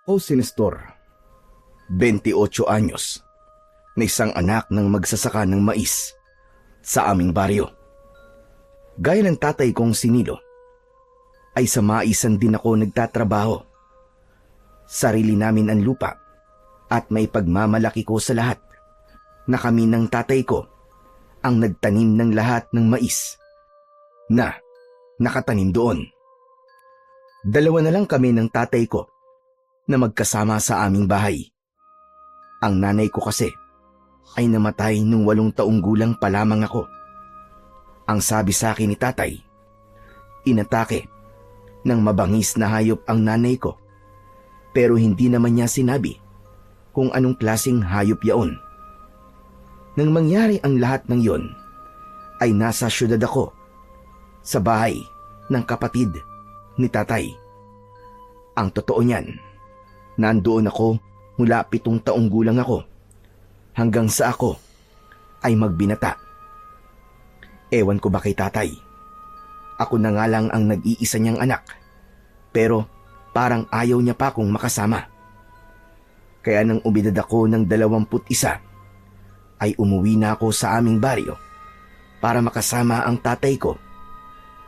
O si Nestor, 28 anyos, na isang anak ng magsasaka ng mais sa aming baryo. Gaya ng tatay kong si Nilo, ay sa maisan din ako nagtatrabaho. Sarili namin ang lupa at may pagmamalaki ko sa lahat na kami ng tatay ko ang nagtanim ng lahat ng mais na nakatanim doon. Dalawa na lang kami ng tatay ko na magkasama sa aming bahay. Ang nanay ko kasi ay namatay nung 8 taong gulang pa lamang ako. Ang sabi sa akin ni tatay, inatake ng mabangis na hayop ang nanay ko, pero hindi naman niya sinabi kung anong klaseng hayop yaon. Nang mangyari ang lahat ng yon, ay nasa syudad ako, sa bahay ng kapatid ni tatay. Ang totoo niyan, nandoon ako mula 7 taong gulang ako hanggang sa ako ay magbinata. Ewan ko ba kay tatay, ako na nga lang ang nag-iisa niyang anak, pero parang ayaw niya pa akong makasama. Kaya nang umidad ako ng 21, ay umuwi na ako sa aming baryo para makasama ang tatay ko,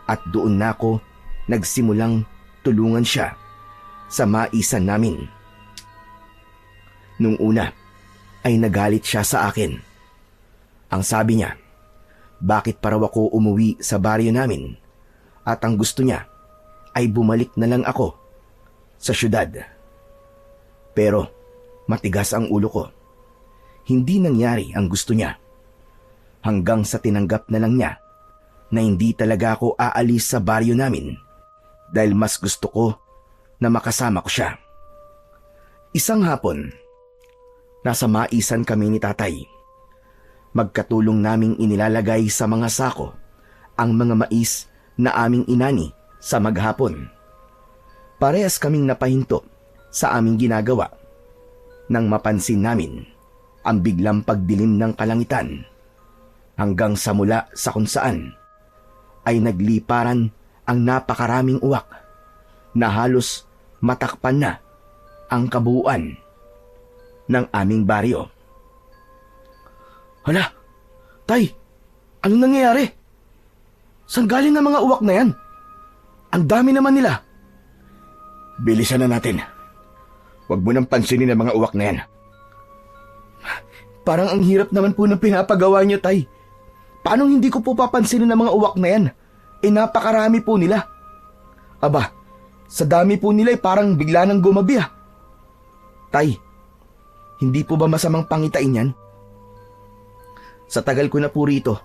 at doon na ako nagsimulang tulungan siya sa maisan namin. Nung una ay nagalit siya sa akin. Ang sabi niya, bakit pa raw ako umuwi sa baryo namin, at ang gusto niya ay bumalik na lang ako sa syudad. Pero matigas ang ulo ko. Hindi nangyari ang gusto niya, hanggang sa tinanggap na lang niya na hindi talaga ako aalis sa baryo namin dahil mas gusto ko na makasama ko siya. Isang hapon, nasa maisan kami ni tatay. Magkatulong naming inilalagay sa mga sako ang mga mais na aming inani sa maghapon. Parehas kaming napahinto sa aming ginagawa nang mapansin namin ang biglang pagdilim ng kalangitan, hanggang sa mula sa kung saan ay nagliparan ang napakaraming uwak na halos matakpan na ang kabuuan ng aming baryo. Hala, tay, ano nangyayari? Saan galing ang mga uwak na yan? Ang dami naman nila. Bilisan na natin. Huwag mo nang pansinin ang mga uwak na yan. Parang ang hirap naman po ng pinapagawa niyo, tay. Paano hindi ko po papansinin ang mga uwak na yan? Napakarami po nila. Aba, sa dami po nila parang bigla nang gumabi ah. Tay, hindi po ba masamang pangitain yan? Sa tagal ko na po rito,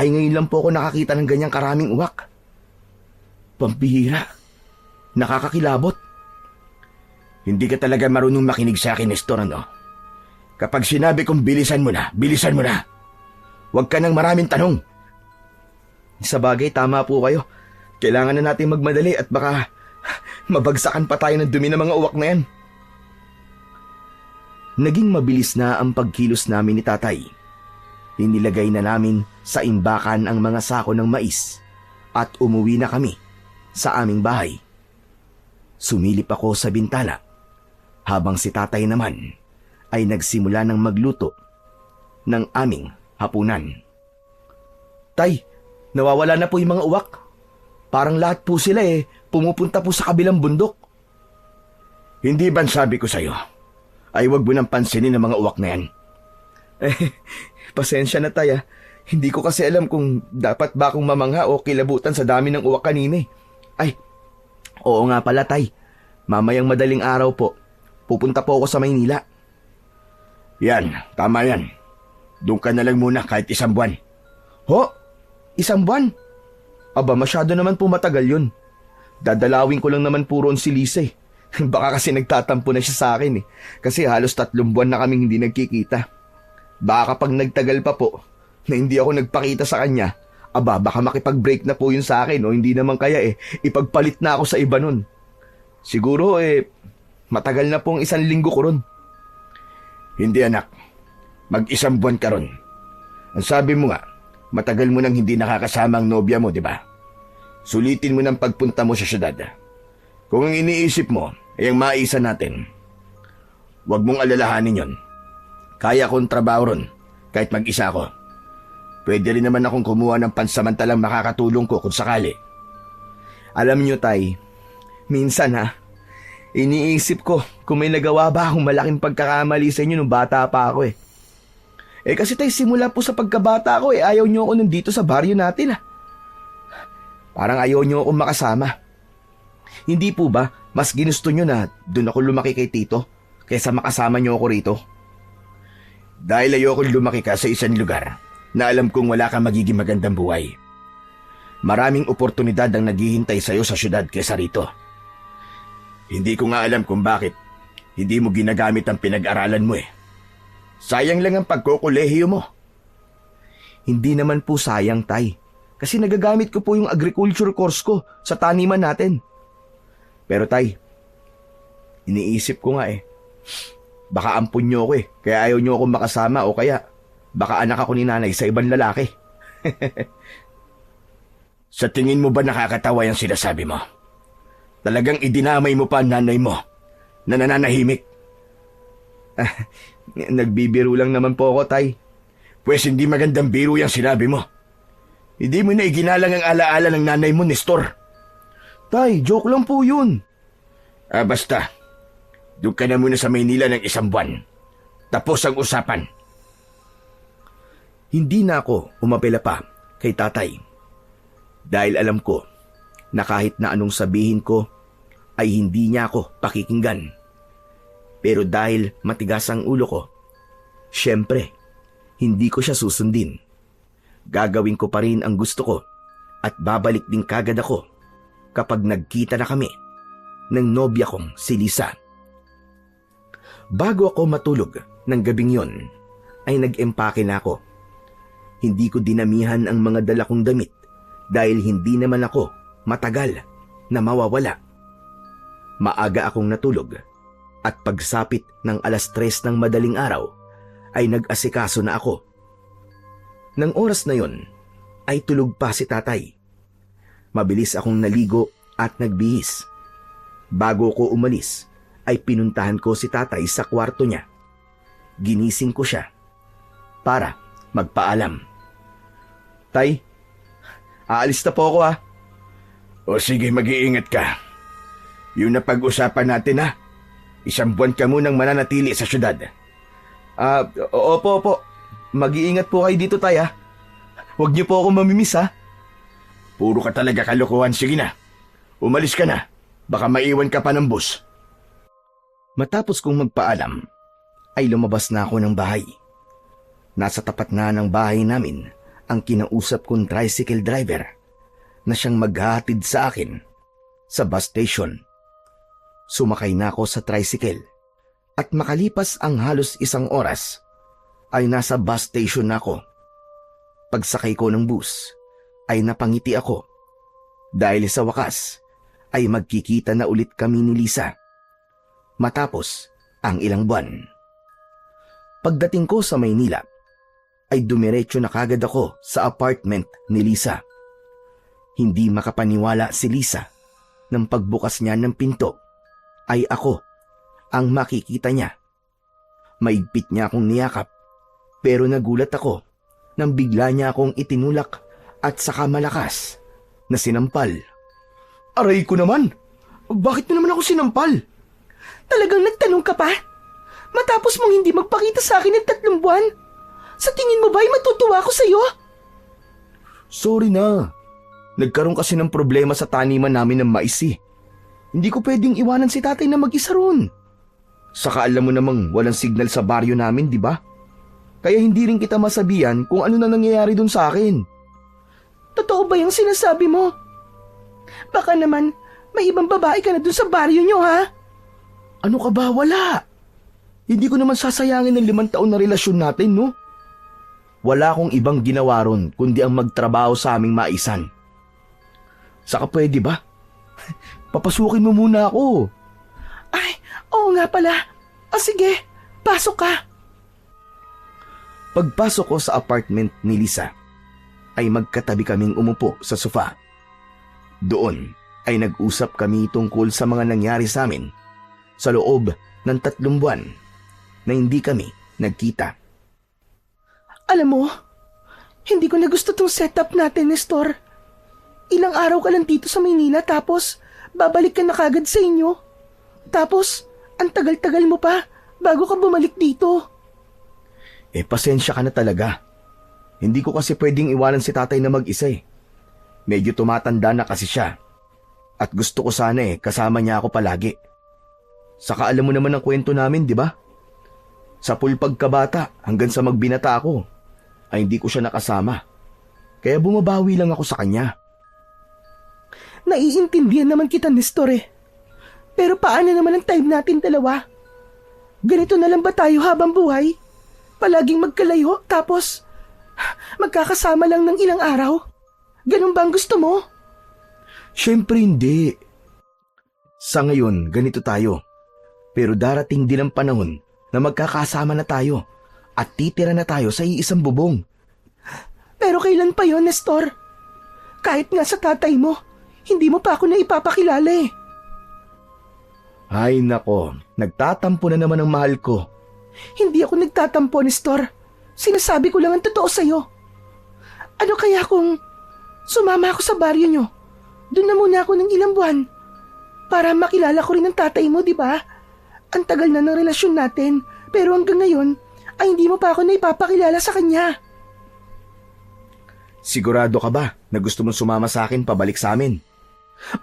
ay ngayon lang po ako nakakita ng ganyang karaming uwak. Pampihira. Nakakakilabot. Hindi ka talaga marunong makinig sa akin, Nestor, ano? Kapag sinabi kong bilisan mo na, bilisan mo na. Huwag ka nang maraming tanong. Sa bagay, tama po kayo. Kailangan na natin magmadali at baka mabagsakan pa tayo ng dumi ng mga uwak na yan. Naging mabilis na ang pagkilos namin ni tatay. Inilagay na namin sa imbakan ang mga sako ng mais at umuwi na kami sa aming bahay. Sumilip ako sa bintana habang si tatay naman ay nagsimula ng magluto ng aming hapunan. Tay, nawawala na po yung mga uwak. Parang lahat po sila pumupunta po sa kabilang bundok. Hindi ba sabi ko sa'yo ay huwag mo nang pansinin ang mga uwak na yan? Pasensya na tay. Hindi ko kasi alam kung dapat ba akong mamangha o kilabutan sa dami ng uwak kanina. Ay, oo nga pala tay. Mamayang madaling araw po, pupunta po ako sa Maynila. Yan, tama yan. Doon ka na lang muna kahit 1 buwan. Ho? 1 buwan? Aba, masyado naman po matagal yun. Dadalawin ko lang naman po roon si Lisa Baka kasi nagtatampo na siya sa akin Kasi halos 3 buwan na kaming hindi nagkikita. Baka kapag nagtagal pa po na hindi ako nagpakita sa kanya, aba baka makipag-break na po yun sa akin o hindi naman kaya ipagpalit na ako sa iba nun. Siguro matagal na pong 1 linggo ko ron. Hindi anak, mag-1 buwan ka ron. Ang sabi mo nga, matagal mo nang hindi nakakasama ang nobya mo, di ba? Sulitin mo ng pagpunta mo sa syudad. Kung ang iniisip mo ay ang maisan natin, Huwag mong alalahanin yon. Kaya kong trabaho ron, kahit mag-isa ako. Pwede rin naman akong kumuha ng pansamantalang makakatulong ko kung sakali. Alam niyo, Tay, minsan iniisip ko kung may nagawa ba akong malaking pagkakamali sa inyo nung bata pa ako eh. Kasi Tay, simula po sa pagkabata ko ayaw niyo ako nandito sa baryo natin Parang ayaw niyo akong makasama. Hindi po ba mas ginusto niyo na doon ako lumaki kay Tito kaysa makasama niyo ako rito? Dahil ayokong lumaki ka sa isang lugar na alam kong wala kang magiging magandang buhay. Maraming oportunidad ang naghihintay sa'yo sa syudad kaysa rito. Hindi ko nga alam kung bakit hindi mo ginagamit ang pinag-aralan mo Sayang lang ang pagkokolehiyo mo. Hindi naman po sayang, Tay. Kasi nagagamit ko po yung agriculture course ko sa taniman natin. Pero Tay, iniisip ko nga baka ampun niyo ako kaya ayaw niyo akong makasama o kaya baka anak ako ni nanay sa ibang lalaki. Sa tingin mo ba nakakatawa yung sinasabi mo? Talagang idinamay mo pa ang nanay mo na nananahimik. Nagbibiro lang naman po ako, Tay. Pwes hindi magandang biro yung sinabi mo. Hindi mo na iginalang ang alaala ng nanay mo, Nestor. Tay, joke lang po yun. Basta. Doon ka na muna sa Maynila ng 1 buwan. Tapos ang usapan. Hindi na ako umapela pa kay tatay. Dahil alam ko na kahit na anong sabihin ko ay hindi niya ako pakikinggan. Pero dahil matigas ang ulo ko, syempre, hindi ko siya susundin. Gagawin ko pa rin ang gusto ko at babalik din kagad ako kapag nagkita na kami ng nobya kong si Lisa. Bago ako matulog ng gabing yon, ay nag-empake na ako. Hindi ko dinamihan ang mga dala kong damit dahil hindi naman ako matagal na mawawala. Maaga akong natulog at pagsapit ng 3:00 ng madaling araw ay nag-asikaso na ako. Nang oras na yon ay tulog pa si tatay. Mabilis akong naligo at nagbihis. Bago ko umalis ay pinuntahan ko si tatay sa kwarto niya. Ginising ko siya para magpaalam. Tay, aalis na po ako O sige, mag-iingat ka. Yun na pag-usapan natin 1 buwan ka munang mananatili sa syudad. Opo. Mag-iingat po kayo dito, Tay Huwag niyo po ako mamimiss Puro ka talaga kalokohan. Sige na, umalis ka na. Baka maiwan ka pa ng bus. Matapos kong magpaalam, ay lumabas na ako ng bahay. Nasa tapat na ng bahay namin ang kinausap kong tricycle driver na siyang maghahatid sa akin sa bus station. Sumakay na ako sa tricycle at makalipas ang halos 1 oras ay nasa bus station na ako. Pagsakay ko ng bus ay napangiti ako dahil sa wakas ay magkikita na ulit kami ni Lisa matapos ang ilang buwan. Pagdating ko sa Maynila ay dumiretso na kagad ako sa apartment ni Lisa. Hindi makapaniwala si Lisa nang pagbukas niya ng pinto ay ako ang makikita niya. Maigpit niya akong niyakap pero nagulat ako nang bigla niya akong itinulak at saka malakas na sinampal. Aray ko naman! Bakit mo naman ako sinampal? Talagang nagtanong ka pa? Matapos mong hindi magpakita sa akin ng 3 buwan? Sa tingin mo ba'y matutuwa ako sa'yo? Sorry na. Nagkaroon kasi ng problema sa taniman namin ng mais Hindi ko pwedeng iwanan si tatay na mag-isa ron. Saka alam mo namang walang signal sa baryo namin, di ba? Kaya hindi rin kita masabihan kung ano na nangyayari dun sa akin. Totoo ba yung sinasabi mo? Baka naman may ibang babae ka na dun sa baryo nyo, Ano ka ba? Wala. Hindi ko naman sasayangin ng 5 taon na relasyon natin, no? Wala akong ibang ginawa ron kundi ang magtrabaho sa aming maisan. Saka pwede ba? Papasukin mo muna ako. Ay, oo nga pala. Sige, pasok ka. Pagpasok ko sa apartment ni Lisa, ay magkatabi kaming umupo sa sofa. Doon ay nag-usap kami tungkol sa mga nangyari sa amin sa loob ng 3 buwan na hindi kami nagkita. Alam mo, hindi ko na gusto tong setup natin, Nestor. Ilang araw ka lang dito sa Maynila tapos babalik ka na kagad sa inyo. Tapos, ang tagal-tagal mo pa bago ka bumalik dito. Pasensya ka na talaga. Hindi ko kasi pwedeng iwanan si tatay na mag-isa eh. Medyo tumatanda na kasi siya. At gusto ko sana kasama niya ako palagi. Saka alam mo naman ang kwento namin, di ba? Sa pool pagkabata hanggang sa magbinata ako, ay hindi ko siya nakasama. Kaya bumabawi lang ako sa kanya. Naiintindihan naman kita, Nestor eh. Pero paano naman ang time natin dalawa? Ganito na lang ba tayo habang buhay? Palaging magkalayo tapos magkakasama lang ng ilang araw? Ganun ba ang gusto mo? Siyempre hindi. Sa ngayon, ganito tayo. Pero darating din ang panahon na magkakasama na tayo at titira na tayo sa iisang bubong. Pero kailan pa yon, Nestor? Kahit nga sa tatay mo, hindi mo pa ako na ipapakilala eh. Ay nako, nagtatampo na naman ang mahal ko. Hindi ako nagtatampo, Nestor. Sinasabi ko lang ang totoo sa'yo. Ano kaya kung sumama ako sa baryo nyo? Doon na muna ako ng ilang buwan. Para makilala ko rin ang tatay mo, di ba? Ang tagal na ng relasyon natin, pero hanggang ngayon ay hindi mo pa ako na ipapakilala sa kanya. Sigurado ka ba na gusto mong sumama sa akin pabalik sa amin?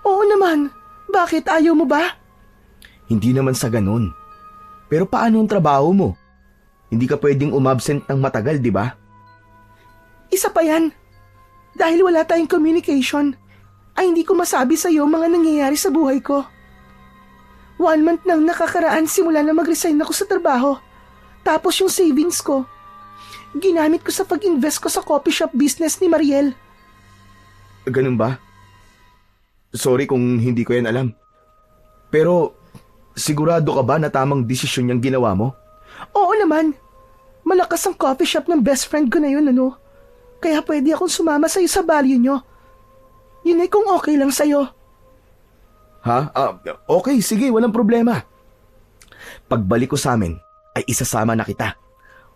Oo naman. Bakit ayaw mo ba? Hindi naman sa ganun. Pero paano ang trabaho mo? Hindi ka pwedeng umabsent ng matagal, di ba? Isa pa yan. Dahil wala tayong communication, ay hindi ko masabi sa iyo mga nangyayari sa buhay ko. 1 month nang nakakaraan simula na mag-resign ako sa trabaho. Tapos yung savings ko, ginamit ko sa pag-invest ko sa coffee shop business ni Mariel. Ganun ba? Sorry kung hindi ko yan alam. Pero sigurado ka ba na tamang desisyon yung ginawa mo? Oo naman. Malakas ang coffee shop ng best friend ko na yun, ano? Kaya pwede akong sumama sa'yo sa baryo nyo. Yun ay kung okay lang sa'yo. Ha? Okay, sige, walang problema. Pagbalik ko sa amin, ay isasama na kita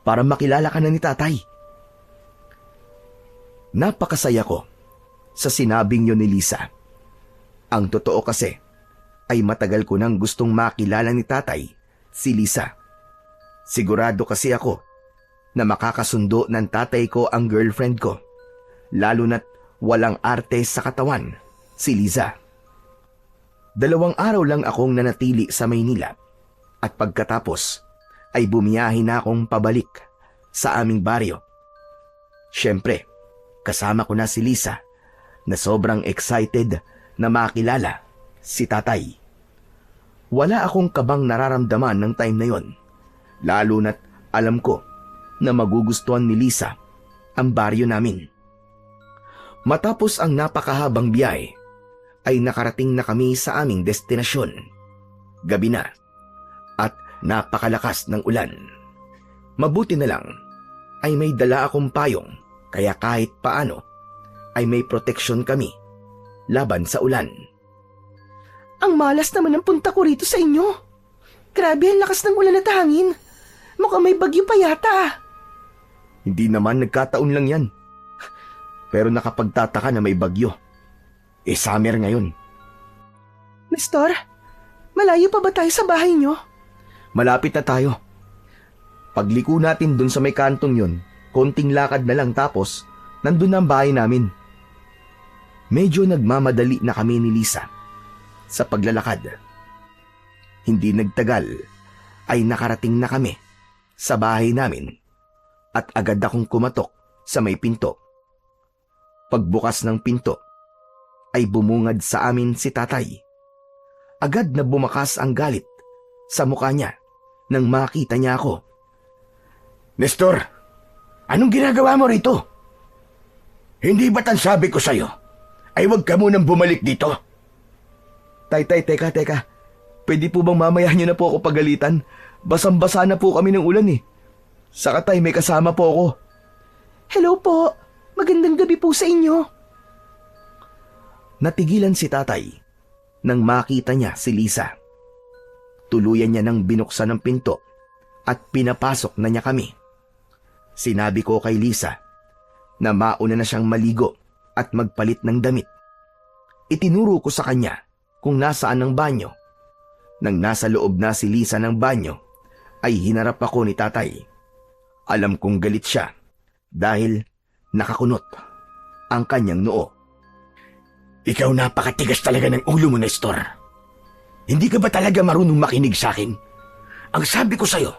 para makilala ka na ni tatay. Napakasaya ko sa sinabing yun ni Lisa. Ang totoo kasi ay matagal ko nang gustong makilala ni tatay si Lisa. Sigurado kasi ako na makakasundo ng tatay ko ang girlfriend ko, lalo na't walang arte sa katawan si Liza. 2 araw lang akong nanatili sa Maynila at pagkatapos ay bumiyahe na akong pabalik sa aming baryo. Siyempre, kasama ko na si Lisa na sobrang excited na makilala si tatay. Wala akong kabang nararamdaman ng time na yon, lalo na't alam ko na magugustuhan ni Lisa ang baryo namin. Matapos ang napakahabang biyahe, ay nakarating na kami sa aming destinasyon. Gabi na at napakalakas ng ulan. Mabuti na lang ay may dala akong payong, kaya kahit paano ay may proteksyon kami laban sa ulan. Ang malas naman ang punta ko rito sa inyo. Grabe ang lakas ng ulan at hangin. Mukhang may bagyo pa yata. Hindi naman, nagkataon lang yan. Pero nakapagtataka na may bagyo. Summer ngayon. Nestor, malayo pa ba tayo sa bahay nyo? Malapit na tayo. Pagliko natin dun sa may kantong yun, konting lakad na lang tapos nandun na ang bahay namin. Medyo nagmamadali na kami ni Lisa sa paglalakad. Hindi nagtagal ay nakarating na kami sa bahay namin at agad akong kumatok sa may pinto. Pagbukas ng pinto ay bumungad sa amin si tatay. Agad na bumakas ang galit sa mukha niya nang makita niya ako. Nestor, anong ginagawa mo rito? Hindi ba't ang sabi ko sa'yo ay huwag ka munang bumalik dito? Tay, teka. Pwede po bang mamaya niyo na po ako pagalitan? Basang-basa na po kami ng ulan eh. Saka tay, may kasama po ako. Hello po. Magandang gabi po sa inyo. Natigilan si tatay nang makita niya si Lisa. Tuluyan niya nang binuksan ang pinto at pinapasok na niya kami. Sinabi ko kay Lisa na mauna na siyang maligo at magpalit ng damit. Itinuro ko sa kanya kung nasaan ang banyo. Nang nasa loob na si Lisa ng banyo, ay hinarap ako ni tatay. Alam kong galit siya dahil nakakunot ang kanyang noo. Ikaw napakatigas talaga ng ulo mo, Nestor. Hindi ka ba talaga marunong makinig sa akin? Ang sabi ko sa'yo,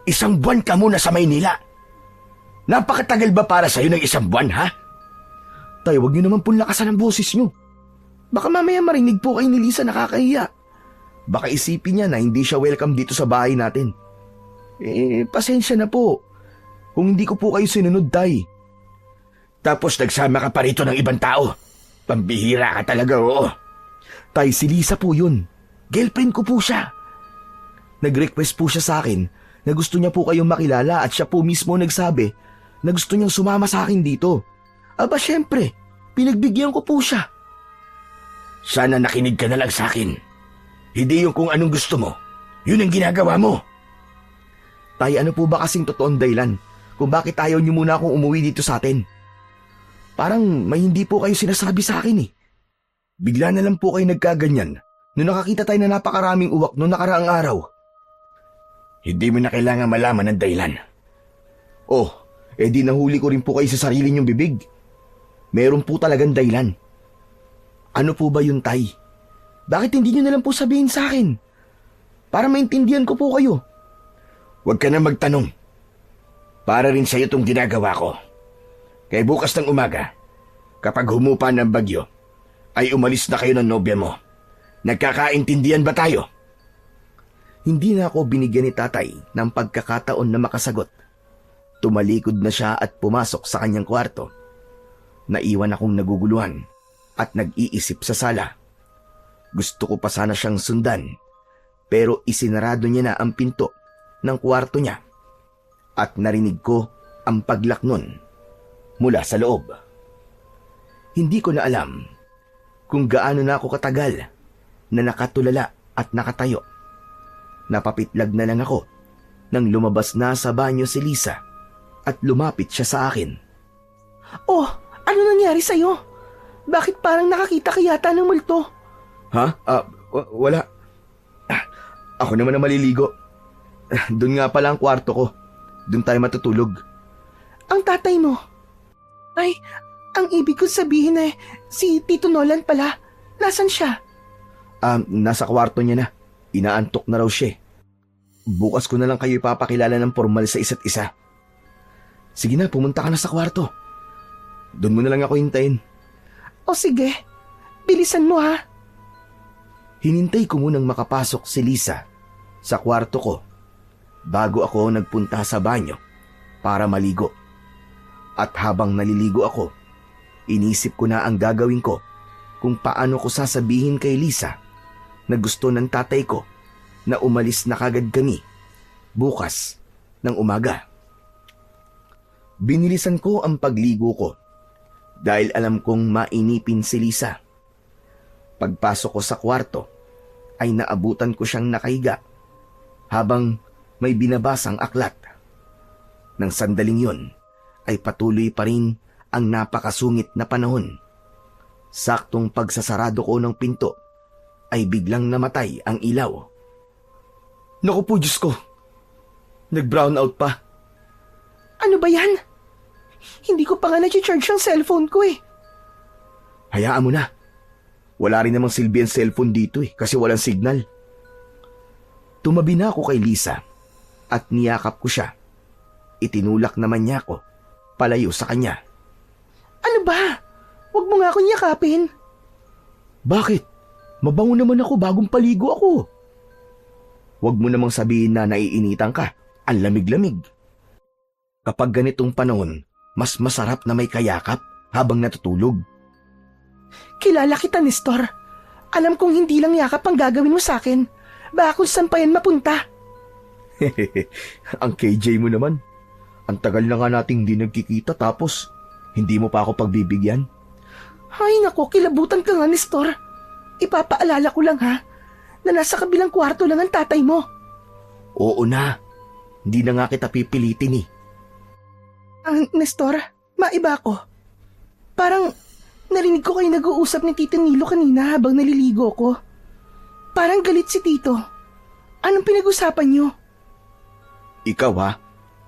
1 buwan ka muna sa Maynila. Napakatagal ba para sa'yo ng 1 buwan, ha? Tay, huwag niyo naman pong lakasan ang boses niyo. Baka mamaya marinig po kayo ni Lisa, nakakahiya. Baka isipin niya na hindi siya welcome dito sa bahay natin. Pasensya na po. Kung hindi ko po kayo sinunod, tay. Tapos nagsama ka pa rito ng ibang tao. Pambihira ka talaga, oo. Tay, si Lisa po yun. Girlfriend ko po siya. Nag-request po siya sa akin na gusto niya po kayong makilala at siya po mismo nagsabi na gusto niyang sumama sa akin dito. Aba, syempre, pinagbigyan ko po siya. Sana nakinig ka na lang sa akin. Hindi yung kung anong gusto mo. Yun ang ginagawa mo. Tay, ano po ba kasing totoong dahilan kung bakit ayaw niyo muna akong umuwi dito sa atin? Parang may hindi po kayo sinasabi sa akin eh. Bigla na lang po kayo nagkaganyan nung nakakita tayo na napakaraming uwak noong nakaraang araw. Hindi mo na kailangan malaman ang dahilan. Oh, di nahuli ko rin po kayo sa sarili niyong bibig. Meron po talagang dahilan. Ano po ba yun, tay? Bakit hindi niyo na lang po sabihin sa akin? Para maintindihan ko po kayo. Huwag ka na magtanong. Para rin sa'yo itong ginagawa ko. Kaya bukas ng umaga, kapag humupa ng bagyo, ay umalis na kayo ng nobya mo. Nagkakaintindihan ba tayo? Hindi na ako binigyan ni tatay ng pagkakataon na makasagot. Tumalikod na siya at pumasok sa kanyang kwarto. Naiwan akong naguguluhan at nag-iisip sa sala. Gusto ko pa sana siyang sundan, pero isinarado niya na ang pinto ng kwarto niya at narinig ko ang paglak nun mula sa loob. Hindi ko na alam kung gaano na ako katagal na nakatulala at nakatayo. Napapitlag na lang ako nang lumabas na sa banyo si Lisa at lumapit siya sa akin. Oh, ano nangyari sa'yo? Bakit parang nakakita ka yata ng multo? Ha? Wala. Ako naman ang maliligo. Doon nga pala ang kwarto ko. Doon tayo matutulog. Ang tatay mo? Ay, ang ibig ko sabihin si Tito Nolan pala. Nasaan siya? Nasa kwarto niya na. Inaantok na raw siya. Bukas ko na lang kayo ipapakilala ng formal sa isa't isa. Sige na, pumunta ka na sa kwarto. Doon mo na lang ako hintayin. O sige, bilisan mo ha. Hinintay ko munang makapasok si Lisa sa kwarto ko bago ako nagpunta sa banyo para maligo. At habang naliligo ako, inisip ko na ang gagawin ko kung paano ko sasabihin kay Lisa na gusto ng tatay ko na umalis na kagad kami bukas ng umaga. Binilisan ko ang pagligo ko dahil alam kong mainipin si Lisa. Pagpasok ko sa kwarto ay naabutan ko siyang nakahiga habang may binabasang aklat. Nang sandaling yun ay patuloy pa rin ang napakasungit na panahon. Saktong pagsasarado ko ng pinto ay biglang namatay ang ilaw. Naku po, Diyos ko! Nag-brown out pa. Ano ba yan? Hindi ko pa nga na-charge ang cellphone ko eh. Hayaan mo na. Wala rin namang silbi ang cellphone dito kasi walang signal. Tumabi na ako kay Lisa at niyakap ko siya. Itinulak naman niya ako palayo sa kanya. Ano ba? Huwag mo nga akong yakapin. Bakit? Mabango naman ako bagong paligo ako. Huwag mo namang sabihin na naiinitan ka. Ang lamig-lamig. Kapag ganitong panahon, mas masarap na may kayakap habang natutulog. Kilala kita, Nestor. Alam kong hindi lang yakap ang gagawin mo sa akin. Baka kung saan pa yan mapunta. Ang KJ mo naman. Ang tagal na nga nating hindi nagkikita tapos hindi mo pa ako pagbibigyan. Ay nako, kilabutan ka nga, Nestor. Ipapaalala ko lang ha, na nasa kabilang kwarto lang ang tatay mo. Oo na. Hindi na nga kita pipilitin eh. Nestor, maiba ako. Parang narinig ko kayo nag-uusap ni Tito Nilo kanina habang naliligo ko. Parang galit si Tito. Anong pinag-usapan niyo? Ikaw ha?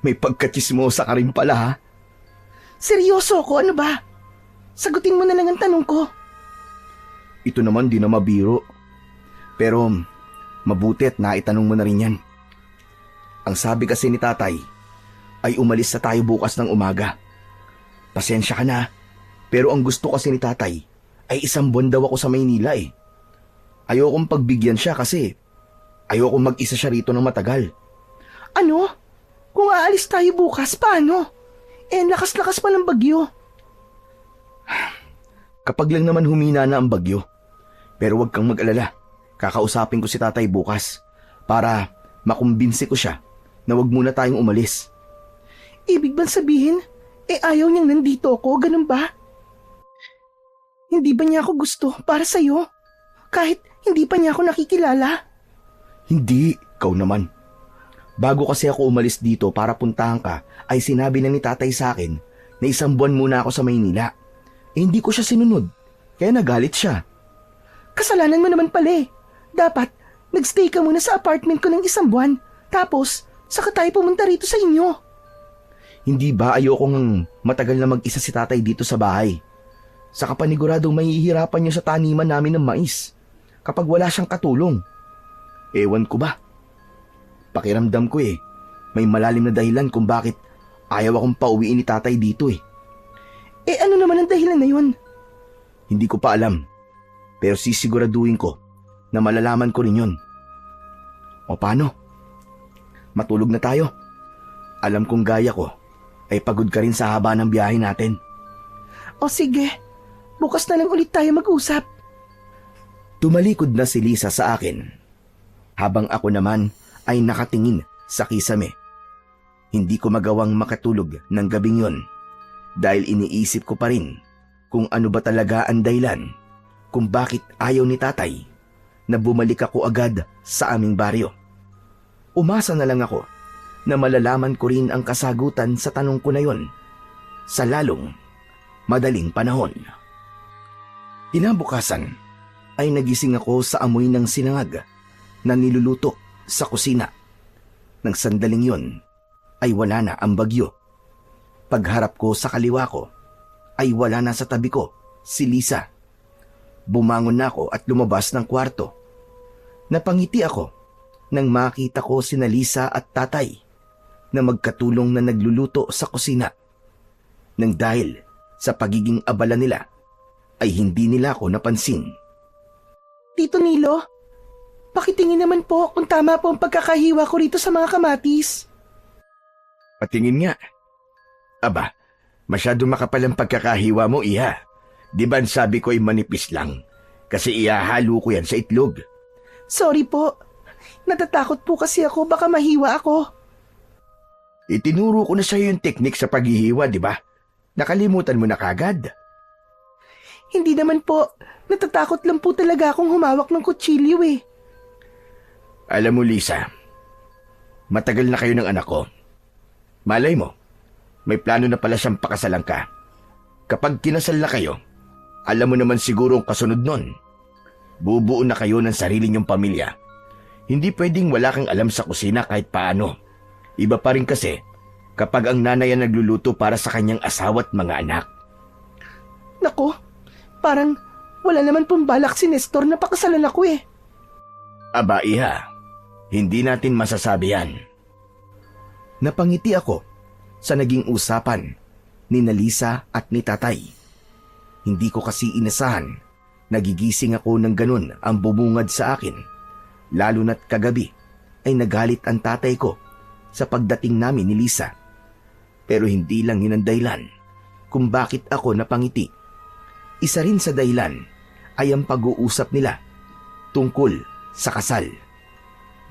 May pagkatsismosa ka rin pala ha? Seryoso ko, ano ba? Sagutin mo na lang ang tanong ko. Ito naman di na mabiro. Pero mabuti at naitanong mo na rin yan. Ang sabi kasi ni tatay ay umalis na tayo bukas ng umaga. Pasensya ka na, pero ang gusto kasi ni tatay ay 1 buwan daw ako sa Maynila eh. Ayokong pagbigyan siya kasi ayokong mag-isa siya rito ng matagal. Ano? Kung aalis tayo bukas, paano? Lakas-lakas pa ng bagyo. Kapag lang naman humina na ang bagyo. Pero huwag kang mag-alala. Kakausapin ko si tatay bukas para makumbinsi ko siya na huwag muna tayong umalis. Ibig bang sabihin, ayaw niyang nandito ako, ganun ba? Hindi ba niya ako gusto para sa'yo? Kahit hindi pa niya ako nakikilala? Hindi, ikaw naman. Bago kasi ako umalis dito para puntahan ka, ay sinabi na ni tatay sa akin na 1 buwan muna ako sa Maynila. Hindi ko siya sinunod, kaya nagalit siya. Kasalanan mo naman pala eh. Dapat, nagstay ka muna sa apartment ko ng 1 buwan. Tapos, saka tayo pumunta rito sa inyo. Hindi ba ayokong matagal na mag-isa si tatay dito sa bahay? Saka paniguradong mahihirapan niyo sa taniman namin ng mais kapag wala siyang katulong. Ewan ko ba? Pakiramdam ko may malalim na dahilan kung bakit ayaw akong pauwiin ni tatay dito eh. Ano naman ang dahilan na yun? Hindi ko pa alam, pero sisiguraduhin ko na malalaman ko rin yun. O paano? Matulog na tayo. Alam kong gaya ko ay pagod ka rin sa haba ng biyahe natin. O sige, bukas na lang ulit tayo mag-usap. Tumalikod na si Lisa sa akin, habang ako naman ay nakatingin sa kisame. Hindi ko magawang makatulog ng gabing yon dahil iniisip ko pa rin kung ano ba talaga ang dahilan kung bakit ayaw ni tatay na bumalik ako agad sa aming baryo. Umasa na lang ako na malalaman ko rin ang kasagutan sa tanong ko na yon sa lalong madaling panahon. Kinabukasan ay nagising ako sa amoy ng sinangag na niluluto sa kusina. Nang sandaling yon ay wala na ang bagyo. Pagharap ko sa kaliwa ko ay wala na sa tabi ko si Lisa. Bumangon na ako at lumabas ng kwarto. Napangiti ako nang makita ko sina Lisa at tatay na magkatulong na nagluluto sa kusina. Nang dahil sa pagiging abala nila ay hindi nila ako napansin. Tito Nilo, pakitingin naman po kung tama po ang pagkakahiwa ko rito sa mga kamatis. Patingin nga. Aba, masyado makapal ang pagkakahiwa mo, iha. Di ba sabi ko ay manipis lang? Kasi ihahalo ko yan sa itlog. Sorry po. Natatakot po kasi ako baka mahiwa ako. Itinuro ko na sa'yo yung teknik sa paghihiwa, di ba? Nakalimutan mo na kagad. Hindi naman po. Natatakot lang po talaga akong humawak ng kutsilyo eh. Alam mo, Lisa, matagal na kayo ng anak ko. Malay mo, may plano na pala siyang pakasalan ka. Kapag kinasal na kayo, alam mo naman siguro ang kasunod nun. Bubuo na kayo ng sarili niyong pamilya. Hindi pwedeng wala kang alam sa kusina kahit paano. Iba pa rin kasi kapag ang nanay ang nagluluto para sa kanyang asawa at mga anak. Nako, parang wala naman pong balak si Nestor na pakasalan ako eh. Aba, iha, hindi natin masasabi yan. Napangiti ako sa naging usapan ni Lisa at ni tatay. Hindi ko kasi inasahan, nagigising ako ng ganun ang bumungad sa akin. Lalo na't kagabi ay nagalit ang tatay ko sa pagdating namin ni Lisa. Pero hindi lang yun ang dahilan kung bakit ako napangiti. Isa rin sa dahilan ay ang pag-uusap nila tungkol sa kasal.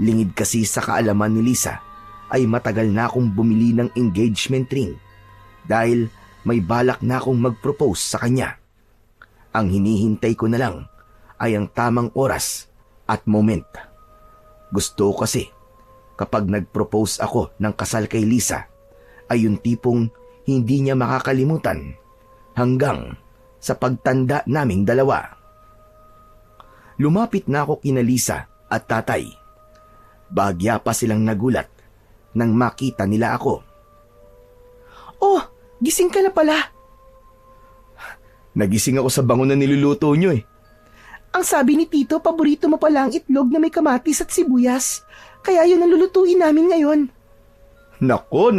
Lingid kasi sa kaalaman ni Lisa ay matagal na akong bumili ng engagement ring dahil may balak na akong mag-propose sa kanya. Ang hinihintay ko na lang ay ang tamang oras at moment. Gusto ko kasi kapag nag-propose ako ng kasal kay Lisa ay yung tipong hindi niya makakalimutan hanggang sa pagtanda naming dalawa. Lumapit na ako kina Lisa at tatay. Bahagya pa silang nagulat nang makita nila ako. Oh, gising ka na pala. Nagising ako sa bango na niluluto nyo eh. Ang sabi ni Tito, paborito mo pala ang itlog na may kamatis at sibuyas. Kaya yun ang lulutuin namin ngayon. Nako.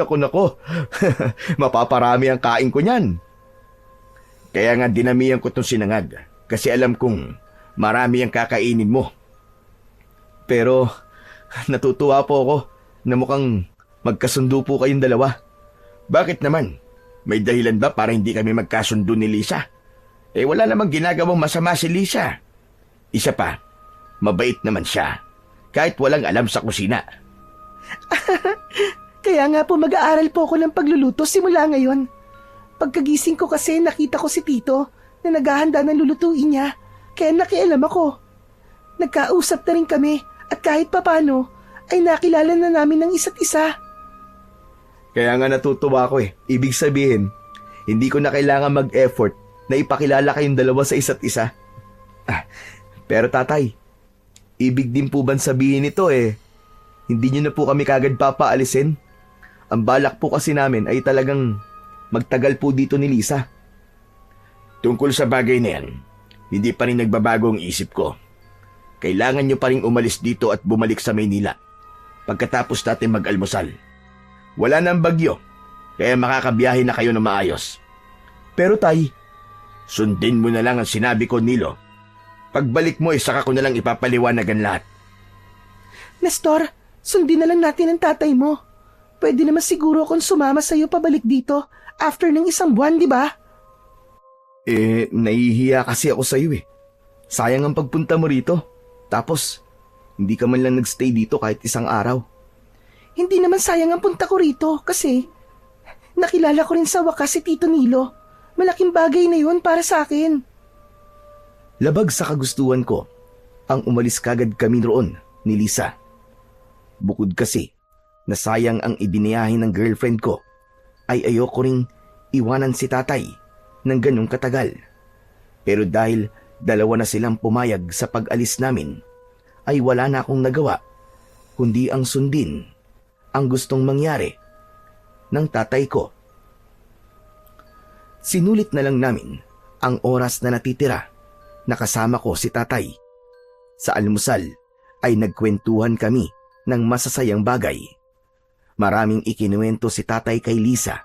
Mapaparami ang kain ko niyan. Kaya nga dinamihan ko itong sinangag kasi alam kong marami ang kakainin mo. Pero natutuwa po ako na mukhang magkasundo po kayong dalawa. Bakit naman? May dahilan ba para hindi kami magkasundo ni Lisa? Wala namang ginagawang masama si Lisa. Isa pa, mabait naman siya kahit walang alam sa kusina. Kaya nga po mag-aaral po ako ng pagluluto simula ngayon. Pagkagising ko kasi nakita ko si Tito na naghahanda ng lulutuin niya, kaya nakialam ako. Nagkausap na rin kami at kahit papano ay nakilala na namin ng isa't isa. Kaya nga natutuwa ako eh. Ibig sabihin, hindi ko na kailangan mag-effort na ipakilala kayong dalawa sa isa't isa. Pero tatay, ibig din po bang sabihin nito hindi nyo na po kami kagad papaalisin? Ang balak po kasi namin ay talagang magtagal po dito ni Lisa. Tungkol sa bagay na yan, hindi pa rin nagbabago ang isip ko. Kailangan nyo pa rin umalis dito at bumalik sa Maynila pagkatapos natin mag-almusal. Wala nang bagyo, kaya makakabiyahe na kayo na maayos. Pero tay, sundin mo na lang ang sinabi ko, Nilo. Pagbalik mo saka ko na lang ipapaliwanag ang lahat. Nestor, sundin na lang natin ang tatay mo. Pwede naman siguro akong sumama sa'yo pabalik dito after ng 1 buwan, di ba? Nahihiya kasi ako sa'yo Sayang ang pagpunta mo rito. Tapos, hindi ka man lang nagstay dito kahit 1 araw. Hindi naman sayang ang punta ko rito kasi nakilala ko rin sa wakas si Tito Nilo. Malaking bagay na yun para sa akin. Labag sa kagustuhan ko ang umalis kagad kami roon ni Lisa. Bukod kasi na sayang ang ibiniyahin ng girlfriend ko, ay ayoko ring iwanan si tatay ng ganong katagal. Pero dahil 2 na silang pumayag sa pag-alis namin, ay wala na akong nagawa kundi ang sundin ang gustong mangyari ng tatay ko. Sinulit na lang namin ang oras na natitira na kasama ko si tatay. Sa almusal ay nagkwentuhan kami ng masasayang bagay. Maraming ikinuwento si tatay kay Lisa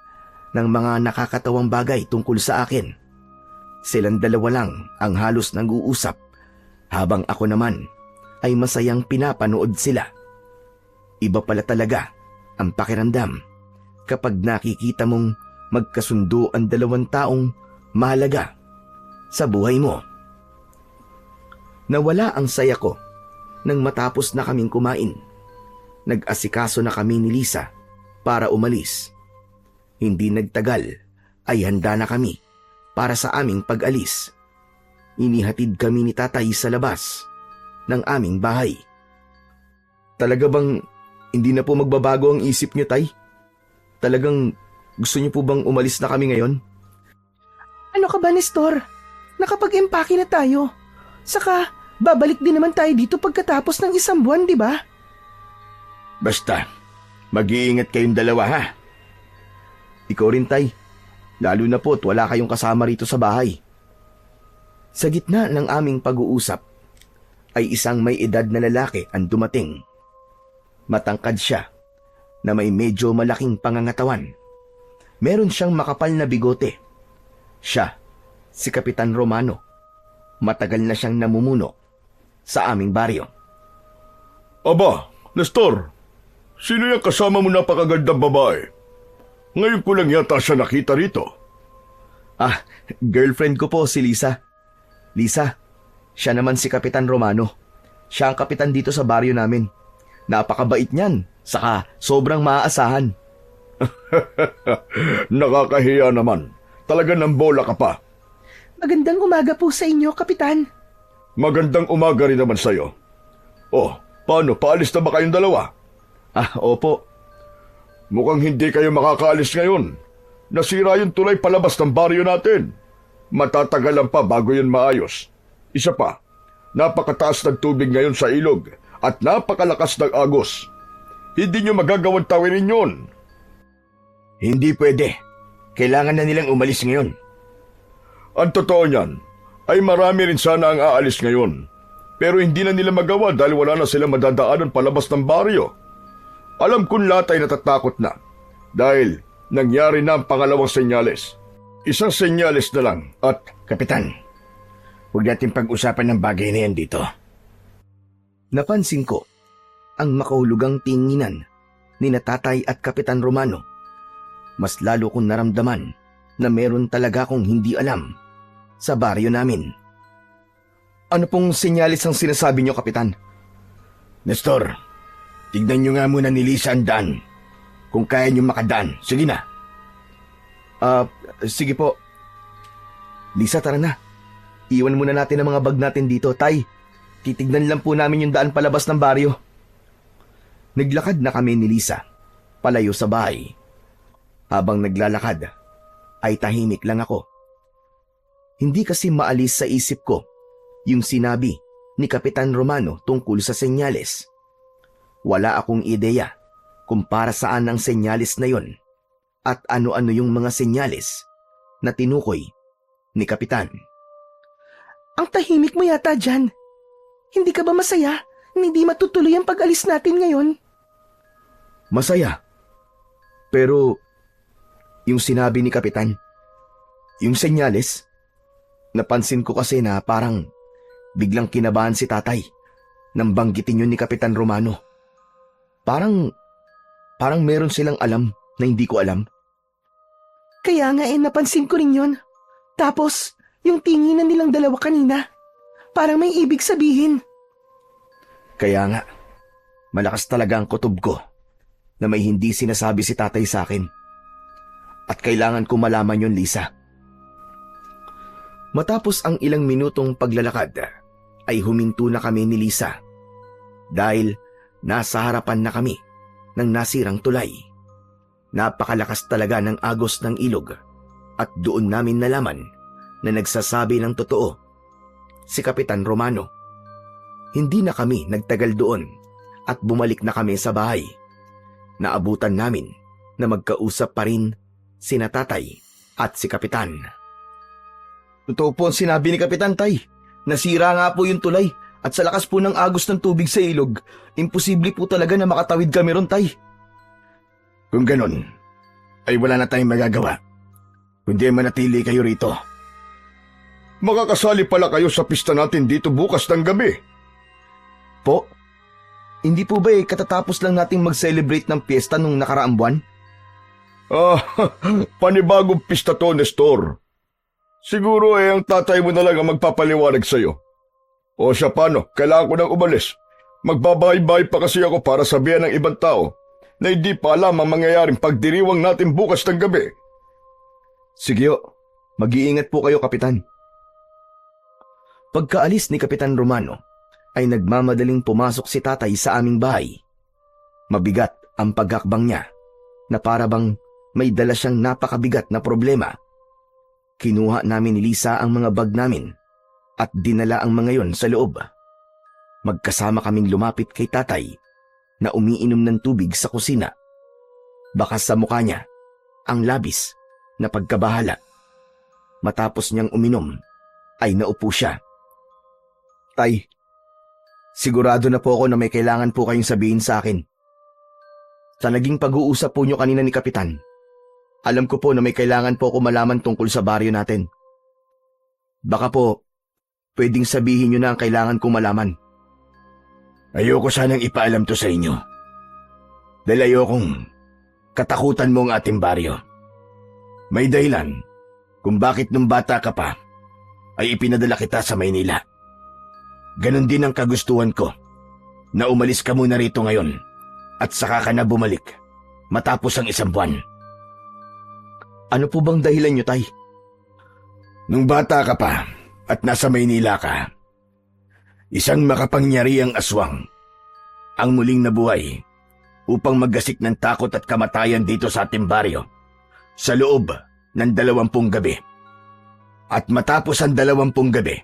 ng mga nakakatawang bagay tungkol sa akin. Silang 2 lang ang halos nag-uusap habang ako naman ay masayang pinapanood sila. Iba pala talaga ang pakiramdam kapag nakikita mong magkasundo ang 2 taong mahalaga sa buhay mo. Nawala ang saya ko nang matapos na kaming kumain. Nag-asikaso na kami ni Lisa para umalis. Hindi nagtagal ay handa na kami para sa aming pag-alis. Inihatid kami ni tatay sa labas ng aming bahay. Talaga bang hindi na po magbabago ang isip niyo, tay? Talagang gusto niyo po bang umalis na kami ngayon? Ano ka ba, Nestor? Nakapag-empake na tayo. Saka, babalik din naman tayo dito pagkatapos ng 1 buwan, di ba? Basta, mag-iingat kayong 2 ha. Ikaw rin, tay. Lalo na po't wala kayong kasama rito sa bahay. Sa gitna ng aming pag-uusap, ay isang may edad na lalaki ang dumating. Matangkad siya na may medyo malaking pangangatawan. Meron siyang makapal na bigote. Siya, si Kapitan Romano. Matagal na siyang namumuno sa aming baryo. Aba, Nestor, sino yung kasama mo napakagandang babae? Ngayon ko lang yata siya nakita rito. Girlfriend ko po si Lisa. Lisa, siya naman si Kapitan Romano. Siya ang kapitan dito sa baryo namin. Napakabait niyan, saka sobrang maaasahan. Nakakahiya naman. Talaga ng bola ka pa. Magandang umaga po sa inyo, Kapitan. Magandang umaga rin naman sa'yo. Oh, paano? Paalis na ba kayong 2? Opo. Mukhang hindi kayo makakaalis ngayon. Nasira yung tulay palabas ng baryo natin. Matatagalan pa bago yun maayos. Isa pa, napakataas ng tubig ngayon sa ilog at napakalakas ng agos. Hindi nyo magagawang tawirin yun. Hindi pwede. Kailangan na nilang umalis ngayon. Ang totoo niyan, ay marami rin sana ang aalis ngayon. Pero hindi na nila magawa dahil wala na sila madadaanan palabas ng baryo. Alam kong lahat ay natatakot na dahil nangyari na ang pangalawang senyales. Isang senyales na lang at... Kapitan, huwag natin pag-usapan ng bagay na yan dito. Napansin ko ang makahulugang tinginan ni Tatay at Kapitan Romano. Mas lalo kong naramdaman na meron talaga akong hindi alam sa baryo namin. Ano pong senyalis ang sinasabi niyo, Kapitan? Nestor, tignan niyo nga muna ni Lisa ang daan. Kung kaya niyo makadaan, sige na. Sige po. Lisa, tara na. Iwan muna natin ang mga bag natin dito, Tay. Titignan lang po namin yung daan palabas ng baryo. Naglakad na kami ni Lisa, palayo sa bahay. Habang naglalakad, ay tahimik lang ako. Hindi kasi maalis sa isip ko yung sinabi ni Kapitan Romano tungkol sa senyales. Wala akong ideya kung para saan ang senyales na yon at ano-ano yung mga senyales na tinukoy ni Kapitan. Ang tahimik mo yata dyan. Hindi ka ba masaya na hindi matutuloy ang pag-alis natin ngayon? Masaya. Pero yung sinabi ni Kapitan, yung senyales, napansin ko kasi na parang biglang kinabahan si Tatay nang banggitin yun ni Kapitan Romano. Parang meron silang alam na hindi ko alam. Kaya nga napansin ko rin yun. Tapos, yung tinginan nilang dalawa kanina, parang may ibig sabihin. Kaya nga, malakas talaga ang kutob ko na may hindi sinasabi si Tatay sa akin. At kailangan ko malaman yun, Lisa. Matapos ang ilang minutong paglalakad, ay huminto na kami ni Lisa. Dahil nasa harapan na kami ng nasirang tulay. Napakalakas talaga ng agos ng ilog at doon namin nalaman na nagsasabi ng totoo si Kapitan Romano. Hindi na kami nagtagal doon at bumalik na kami sa bahay. Naabutan namin na magkausap pa rin sina Tatay at si Kapitan. Totoo po ang sinabi ni Kapitan, Tay. Nasira nga po yung tulay at sa lakas po ng agos ng tubig sa ilog, imposible po talaga na makatawid kami ron, Tay. Kung ganon, ay wala na tayong magagawa. Kundi manatili kayo rito. Makakasali pala kayo sa pista natin dito bukas ng gabi. Po? Hindi po ba katatapos lang nating mag-celebrate ng piyesta nung nakaraang buwan? Panibagong pista to, Nestor. Siguro ang tatay mo na lang ang magpapaliwanag sa'yo. O siya paano, kailangan ko nang umalis. Magbabahay-bahay pa kasi ako para sabihan ng ibang tao na hindi pa alam ang mangyayaring pagdiriwang natin bukas ng gabi. Sige, mag-iingat po kayo, Kapitan. Pagkaalis ni Kapitan Romano, ay nagmamadaling pumasok si Tatay sa aming bahay. Mabigat ang paghakbang niya, na para bang may dala siyang napakabigat na problema. Kinuha namin ni Lisa ang mga bag namin at dinala ang mga yon sa loob. Magkasama kaming lumapit kay Tatay na umiinom ng tubig sa kusina. Bakas sa mukha niya ang labis na pagkabahala. Matapos niyang uminom, ay naupo siya. Tay, sigurado na po ako na may kailangan po kayong sabihin sa akin. Sa naging pag-uusap po niyo kanina ni Kapitan, alam ko po na may kailangan po ako malaman tungkol sa baryo natin. Baka po, pwedeng sabihin niyo na ang kailangan kong malaman. Ayoko sanang ipaalam to sa inyo. Dahil ayokong katakutan mo ang ating baryo. May dahilan kung bakit nung bata ka pa ay ipinadala kita sa Maynila. Ganon din ang kagustuhan ko na umalis ka muna rito ngayon at saka ka na bumalik matapos ang 1 buwan. Ano po bang dahilan niyo, Tay? Nung bata ka pa at nasa Maynila ka, isang makapangyarihang aswang ang muling nabuhay upang maggasik ng takot at kamatayan dito sa ating baryo sa loob ng 20 gabi. At matapos ang 20 gabi,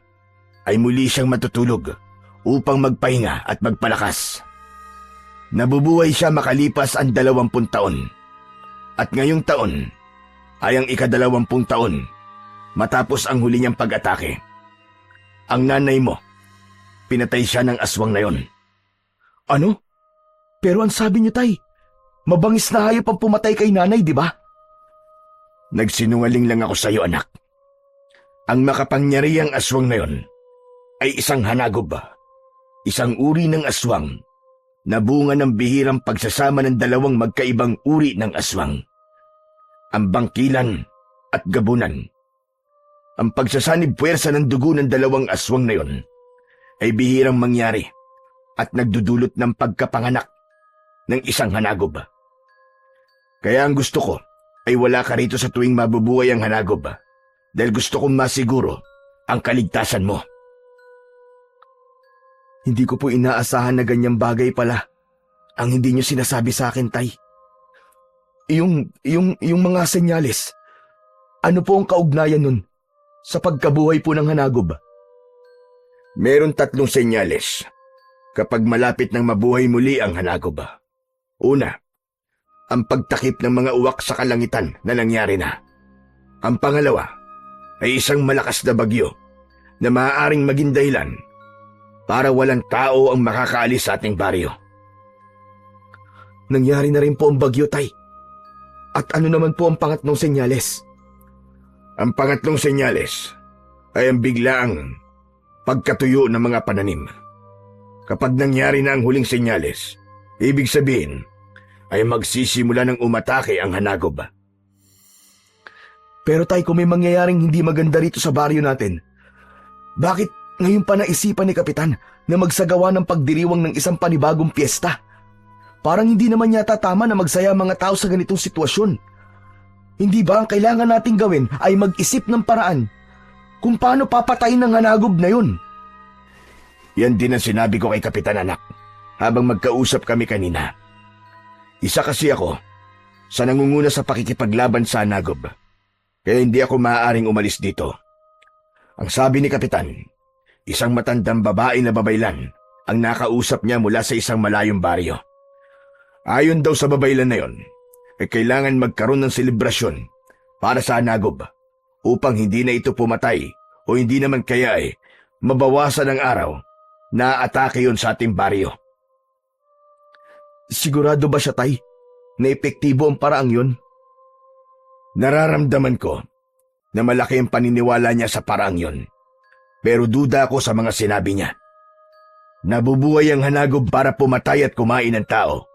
ay muli siyang matutulog upang magpahinga at magpalakas. Nabubuhay siya makalipas ang 20 taon. At ngayong taon ay ang ika-20 taon matapos ang huli niyang pag-atake. Ang nanay mo, pinatay siya ng aswang na yon. Ano? Pero ang sabi niyo, Tay, mabangis na hayop ang pumatay kay nanay, di ba? Nagsinungaling lang ako sa iyo, anak. Ang makapangyarihang aswang na yon ay isang hanagob, isang uri ng aswang na bunga ng bihirang pagsasama ng 2 magkaibang uri ng aswang. Ang bangkilan at gabunan. Ang pagsasanib puwersa ng dugo ng 2 aswang na yon ay bihirang mangyari at nagdudulot ng pagkapanganak ng isang hanagob. Kaya ang gusto ko ay wala ka rito sa tuwing mabubuhay ang hanagob dahil gusto kong masiguro ang kaligtasan mo. Hindi ko po inaasahan na ganyang bagay pala ang hindi niyo sinasabi sa akin, Tay. Yung mga senyales, ano po ang kaugnayan nun sa pagkabuhay po ng hanagob? Meron 3 senyales kapag malapit nang mabuhay muli ang hanagob. Una, ang pagtakip ng mga uwak sa kalangitan na nangyari na. Ang pangalawa ay isang malakas na bagyo na maaaring maging dahilan para walang tao ang makakaalis sa ating baryo. Nangyari na rin po ang bagyo, Tay. At ano naman po ang pangatlong senyales? Ang pangatlong senyales ay ang biglaang pagkatuyo ng mga pananim. Kapag nangyari na ang huling senyales, ibig sabihin ay magsisimula ng umatake ang hanagob. Pero Tay, kung may mangyayaring hindi maganda rito sa baryo natin, bakit ngayon pa naisipan ni Kapitan na magsagawa ng pagdiriwang ng isang panibagong piyesta? Parang hindi naman yata tama na magsaya mga tao sa ganitong sitwasyon. Hindi ba ang kailangan nating gawin ay mag-isip ng paraan kung paano papatayin ng hanagob na yun? Yan din ang sinabi ko kay Kapitan, anak, habang magkausap kami kanina. Isa kasi ako sa nangunguna sa pakikipaglaban sa hanagob, kaya hindi ako maaaring umalis dito. Ang sabi ni Kapitan, isang matandang babae na babaylan ang nakausap niya mula sa isang malayong baryo. Ayon daw sa babaylan na yon, ay kailangan magkaroon ng selebrasyon para sa hanagob upang hindi na ito pumatay o hindi naman kaya ay mabawasan ang araw na atake yon sa ating baryo. Sigurado ba siya, Tay, na epektibo ang paraang yun? Nararamdaman ko na malaki ang paniniwala niya sa paraang yon, pero duda ako sa mga sinabi niya. Nabubuhay ang hanagob para pumatay at kumain ng tao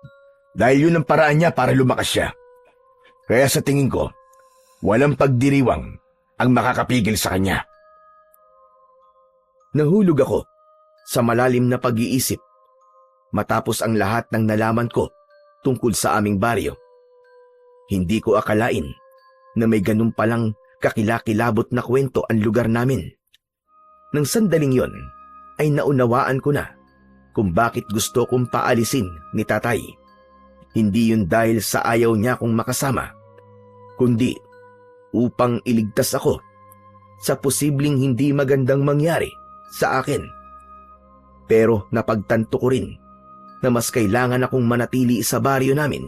dahil yun ang paraan niya para lumakas siya. Kaya sa tingin ko, walang pagdiriwang ang makakapigil sa kanya. Nahulog ako sa malalim na pag-iisip matapos ang lahat ng nalaman ko tungkol sa aming baryo. Hindi ko akalain na may ganun palang kakilakilabot na kwento ang lugar namin. Nang sandaling yon, ay naunawaan ko na kung bakit gusto kong paalisin ni Tatay. Hindi yun dahil sa ayaw niya kong makasama, kundi upang iligtas ako sa posibleng hindi magandang mangyari sa akin. Pero napagtanto ko rin na mas kailangan akong manatili sa baryo namin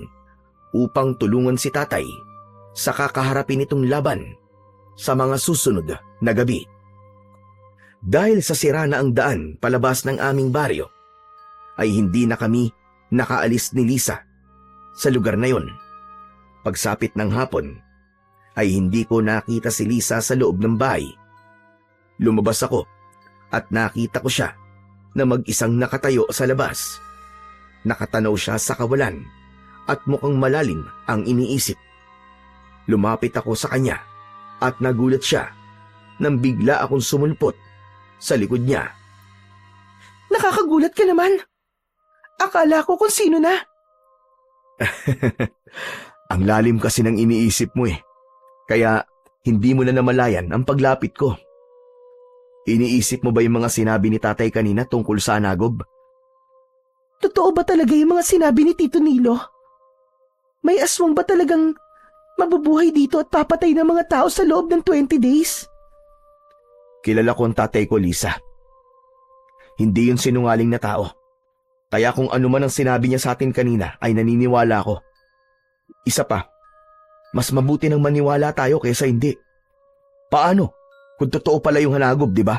upang tulungan si Tatay sa kakaharapin itong laban sa mga susunod na gabi. Dahil sa sira na ang daan palabas ng aming baryo, ay hindi na kami nakaalis ni Lisa sa lugar na yon. Pagsapit ng hapon, ay hindi ko nakita si Lisa sa loob ng bahay. Lumabas ako at nakita ko siya na mag-isang nakatayo sa labas. Nakatanaw siya sa kawalan at mukhang malalim ang iniisip. Lumapit ako sa kanya at nagulat siya nang bigla akong sumulpot sa likod niya. Nakakagulat ka naman. Akala ko kung sino na. Ang lalim kasi ng iniisip mo eh. Kaya hindi mo na namalayan ang paglapit ko. Iniisip mo ba yung mga sinabi ni Tatay kanina tungkol sa hanagob? Totoo ba talaga yung mga sinabi ni Tito Nilo? May aswang ba talagang mabubuhay dito at papatay ng mga tao sa loob ng 20 days? Kilala ko ang tatay ko, Lisa. Hindi yun sinungaling na tao. Kaya kung ano man ang sinabi niya sa atin kanina ay naniniwala ako. Isa pa, mas mabuti nang maniwala tayo kaysa hindi. Paano? Kung totoo pala yung hanagob, di ba?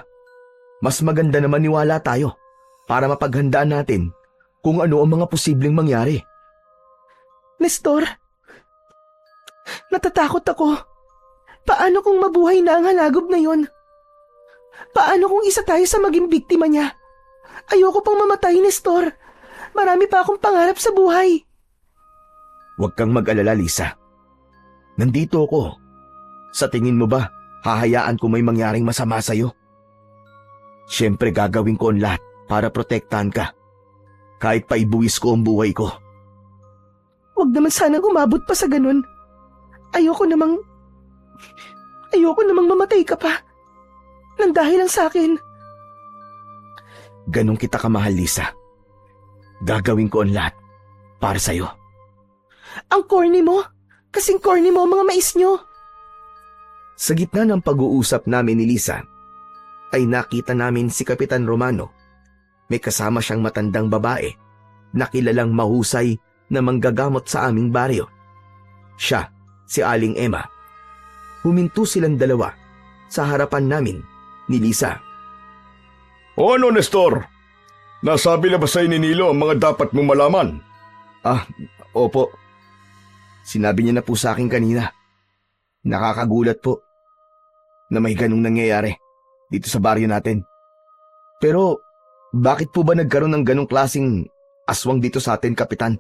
Mas maganda na maniwala tayo para mapaghandaan natin kung ano ang mga posibleng mangyari. Nestor, natatakot ako. Paano kung mabuhay na ang hanagob na yon? Paano kung isa tayo sa maging biktima niya? Ayoko pang mamatay, Nestor. Marami pa akong pangarap sa buhay. Huwag kang mag-alala, Lisa. Nandito ako. Sa tingin mo ba, hahayaan ko may mangyaring masama sa'yo? Siyempre gagawin ko ang lahat para protektahan ka. Kahit pa ibuwis ko ang buhay ko. Huwag naman sanang umabot pa sa ganun. Ayoko namang mamatay ka pa. Nang dahil lang sa akin. Ganun kita kamahal, Lisa. Gagawin ko ang lahat para sa'yo. Ang corny mo. Kasing corny mo ang mga mais nyo. Sa gitna ng pag-uusap namin ni Lisa, ay nakita namin si Kapitan Romano. May kasama siyang matandang babae na kilalang mahusay na manggagamot sa aming baryo. Siya, si Aling Emma. Huminto silang dalawa sa harapan namin ni Lisa. O ano, Nestor? Nasabi na ba sa'yo ni Nilo ang mga dapat mong malaman? Opo. Sinabi niya na po sa akin kanina. Nakakagulat po na may ganung nangyayari dito sa baryo natin. Pero bakit po ba nagkaroon ng ganong klaseng aswang dito sa atin, Kapitan?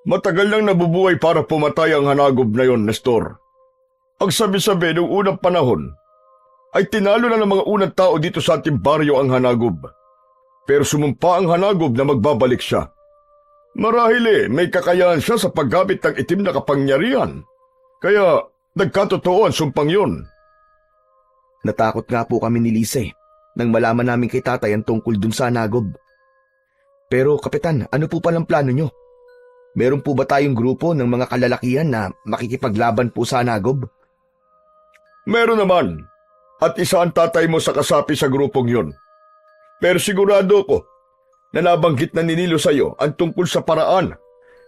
Matagal nang nabubuhay para pumatay ang hanagob na yon, Nestor. Ang sabi-sabi noong unang panahon ay tinalo na ng mga unang tao dito sa ating baryo ang hanagob. Pero sumumpa ang hanagob na magbabalik siya. Marahil may kakayahan siya sa paggamit ng itim na kapangyarihan. Kaya nagkatotoo ang sumpang yon. Natakot nga po kami ni Lisa nang malaman namin kay tatay ang tungkol dun sa hanagob. Pero Kapitan, ano po palang plano nyo? Meron po ba tayong grupo ng mga kalalakihan na makikipaglaban po sa hanagob? Meron naman. At isa ang tatay mo sa kasapi sa grupong yon. Pero sigurado ko na nabanggit na ni Nilo sa iyo ang tungkol sa paraan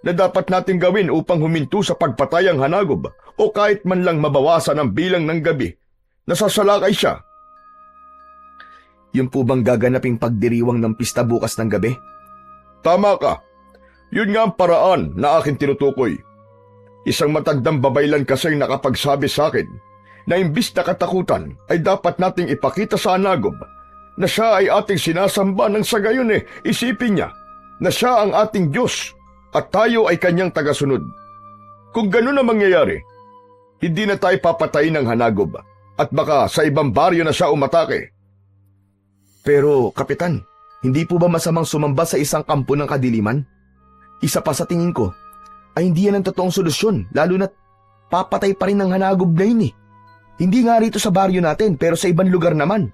na dapat nating gawin upang huminto sa pagpatay ang hanagob o kahit man lang mabawasan ang bilang ng gabi na sasalakay siya. Yung po bang gaganaping pagdiriwang ng pista bukas ng gabi? Tama ka. Yun nga ang paraan na aking tinutukoy. Isang matandang babaylan kasing nakapagsabi sa akin na imbis na katakutan ay dapat nating ipakita sa hanagob na siya ay ating sinasamba nang sa gayon isipin niya na siya ang ating Diyos at tayo ay kanyang tagasunod. Kung ganun ang mangyayari, hindi na tayo papatayin ng hanagob at baka sa ibang baryo na siya umatake. Pero Kapitan, hindi po ba masamang sumamba sa isang kampo ng kadiliman? Isa pa sa tingin ko ay hindi yan ang totoong solusyon, lalo na't papatay pa rin ng hanagob na yun . Hindi nga rito sa baryo natin pero sa ibang lugar naman.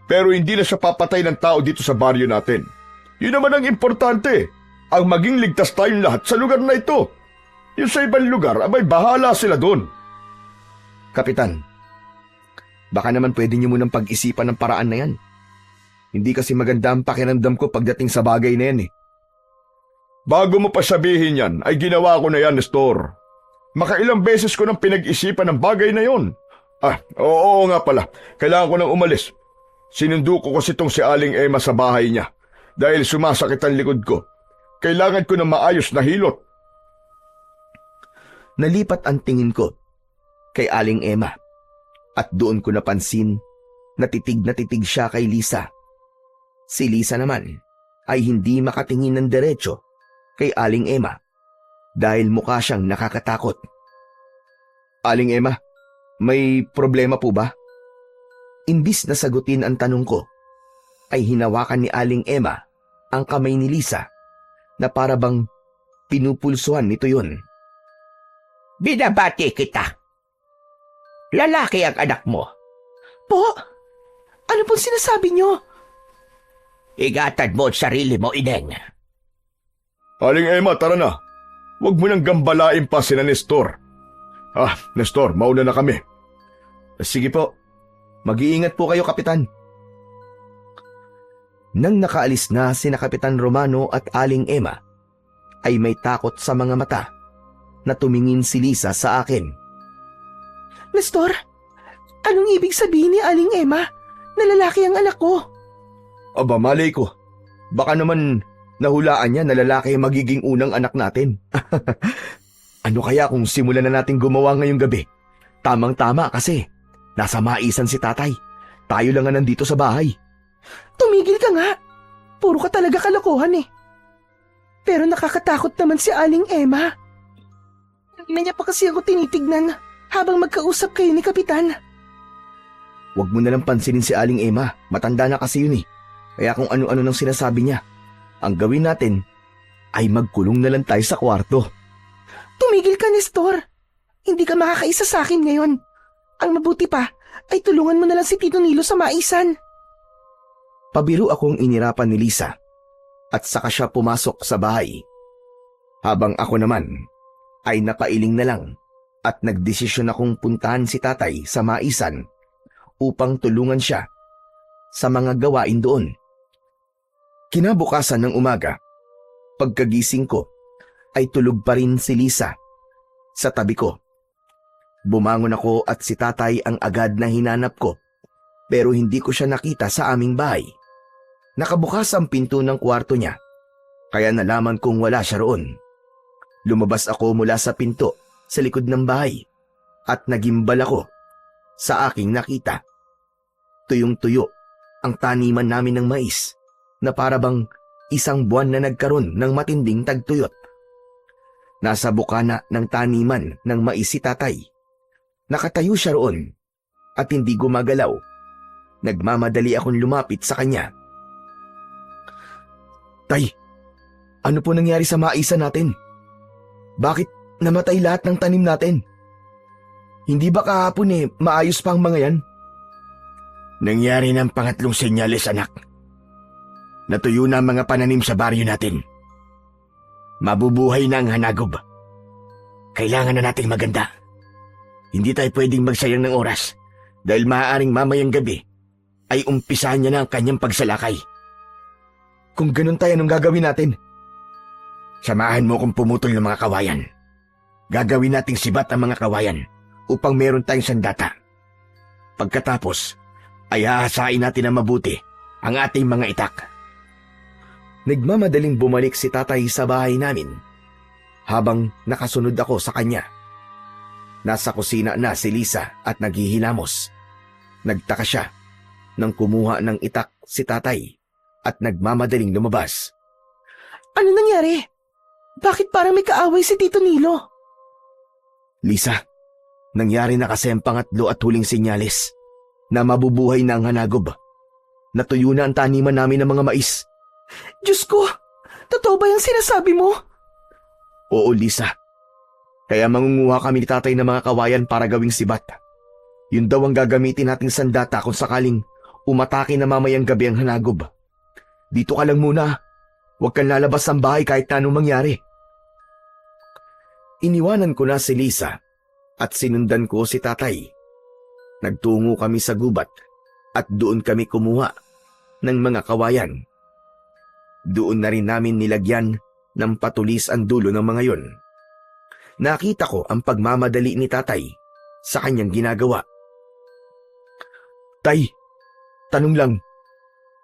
Pero hindi na siya papatay ng tao dito sa baryo natin. Yun naman ang importante. Ang maging ligtas tayong lahat sa lugar na ito. Yung sa ibang lugar, abay bahala sila doon. Kapitan, baka naman pwede niyo munang pag-isipan ng paraan na yan. Hindi kasi maganda ang pakiramdam ko pagdating sa bagay na yan . Bago mo pa sabihin yan, ay ginawa ko na yan, Nestor. Makailang beses ko nang pinag-isipan ng bagay na yon. Oo nga pala. Kailangan ko nang umalis. Sinundo ko kasi itong si Aling Emma sa bahay niya dahil sumasakit ang likod ko. Kailangan ko ng maayos na hilot. Nalipat ang tingin ko kay Aling Emma at doon ko napansin na titig siya kay Lisa. Si Lisa naman ay hindi makatingin ng diretso kay Aling Emma dahil mukha siyang nakakatakot. Aling Emma, may problema po ba? Imbis na sagutin ang tanong ko, ay hinawakan ni Aling Emma ang kamay ni Lisa na para bang pinupulsuhan nito yun. Binabati kita. Lalaki ang anak mo. Po? Ano pong sinasabi nyo? Igatad mo ang sarili mo, Ineng. Aling Emma, tara na. Huwag mo nang gambalain pa sina Nestor. Nestor, mauna na kami. Sige po. Mag-iingat po kayo, Kapitan. Nang nakaalis na sina Kapitan Romano at Aling Emma, ay may takot sa mga mata na tumingin si Lisa sa akin. Nestor, anong ibig sabihin ni Aling Emma na lalaki ang anak ko? Aba, malay ko. Baka naman nahulaan niya na lalaki ang magiging unang anak natin. Ano kaya kung simulan na natin gumawa ngayong gabi? Tamang-tama kasi nasa maisan si tatay. Tayo lang nga nandito sa bahay. Tumigil ka nga. Puro ka talaga kalokohan eh. Pero nakakatakot naman si Aling Emma. Hindi niya pa kasi ako tinitignan habang magkausap kayo ni Kapitan. Huwag mo nalang pansinin si Aling Emma. Matanda na kasi yun eh. Kaya kung ano-ano nang sinasabi niya, ang gawin natin ay magkulong na lang tayo sa kwarto. Tumigil ka, Nestor. Hindi ka makakaisa sa akin ngayon. Ang mabuti pa ay tulungan mo na lang si Tito Nilo sa maisan. Pabiro akong inirapan ni Lisa at saka siya pumasok sa bahay. Habang ako naman ay napailing na lang at nagdesisyon akong puntahan si tatay sa maisan upang tulungan siya sa mga gawain doon. Kinabukasan ng umaga, pagkagising ko ay tulog pa rin si Lisa sa tabi ko. Bumangon ako at si tatay ang agad na hinanap ko pero hindi ko siya nakita sa aming bahay. Nakabukas ang pinto ng kwarto niya kaya nalaman kong wala siya roon. Lumabas ako mula sa pinto sa likod ng bahay at nagimbal ako sa aking nakita. Tuyong-tuyo ang taniman namin ng mais na parabang isang buwan na nagkaroon ng matinding tagtuyot. Nasa bukana ng taniman ng mais si tatay. Nakatayo siya roon at hindi gumagalaw. Nagmamadali akong lumapit sa kanya. Tay, ano po nangyari sa maisan natin? Bakit namatay lahat ng tanim natin? Hindi ba kahapon maayos pa ang mga yan? Nangyari ng pangatlong senyales, anak. Natuyo na ang mga pananim sa baryo natin. Mabubuhay na ang hanagob. Kailangan na nating maganda. Hindi tayo pwedeng magsayang ng oras dahil maaaring mamayang gabi ay umpisahan niya na ang kanyang pagsalakay. Kung ganun tayo, anong gagawin natin? Samahan mo kung pumutol ng mga kawayan. Gagawin nating sibat ang mga kawayan upang meron tayong sandata. Pagkatapos, ay hahasain natin na mabuti ang ating mga itak. Nagmamadaling bumalik si tatay sa bahay namin habang nakasunod ako sa kanya. Nasa kusina na si Lisa at naghihilamos. Nagtaka siya nang kumuha ng itak si tatay at nagmamadaling lumabas. Ano nangyari? Bakit parang may kaaway si Tito Nilo? Lisa, nangyari na kasi ang pangatlo at huling senyales na mabubuhay na ang hanagob. Natuyo na ang taniman namin ng mga mais. Diyos ko! Totoo ba yung sinasabi mo? Oo, Lisa. Kaya mangunguha kami ni tatay ng mga kawayan para gawing sibat. Yun daw ang gagamitin nating sandata kung sakaling umatake na mamayang gabi ang hanagob. Dito ka lang muna. Huwag kang lalabas ng bahay kahit na anong mangyari. Iniwanan ko na si Lisa at sinundan ko si tatay. Nagtungo kami sa gubat at doon kami kumuha ng mga kawayan. Doon na rin namin nilagyan ng patulis ang dulo ng mga yon. Nakita ko ang pagmamadali ni tatay sa kanyang ginagawa. Tay, tanong lang,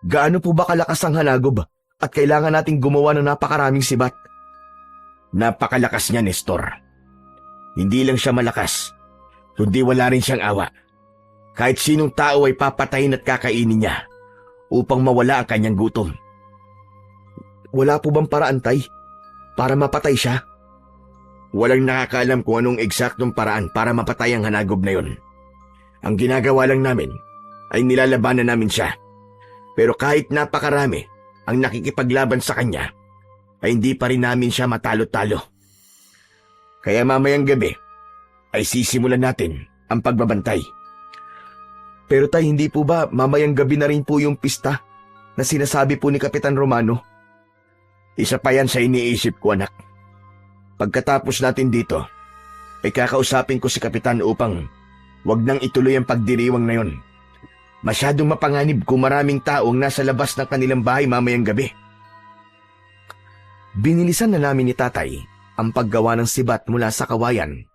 gaano po ba kalakas ang hanagob at kailangan nating gumawa ng napakaraming sibat? Napakalakas niya, Nestor. Hindi lang siya malakas, kundi wala rin siyang awa. Kahit sinong tao ay papatayin at kakainin niya upang mawala ang kanyang gutom. Wala po bang paraan, tay, para mapatay siya? Walang nakakaalam kung anong eksaktong paraan para mapatay ang hanagob na yon. Ang ginagawa lang namin ay nilalabanan namin siya. Pero kahit napakarami ang nakikipaglaban sa kanya, ay hindi pa rin namin siya matalo-talo. Kaya mamayang gabi ay sisimulan natin ang pagbabantay. Pero tay, hindi po ba mamayang gabi na rin po yung pista? na sinasabi po ni Kapitan Romano. Isa pa yan sa iniisip ko, anak. Pagkatapos natin dito, ay kakausapin ko si Kapitan upang wag nang ituloy ang pagdiriwang na yon. Masyadong mapanganib kung maraming taong nasa labas ng kanilang bahay mamayang gabi. Binilisan na namin ni tatay ang paggawa ng sibat mula sa kawayan.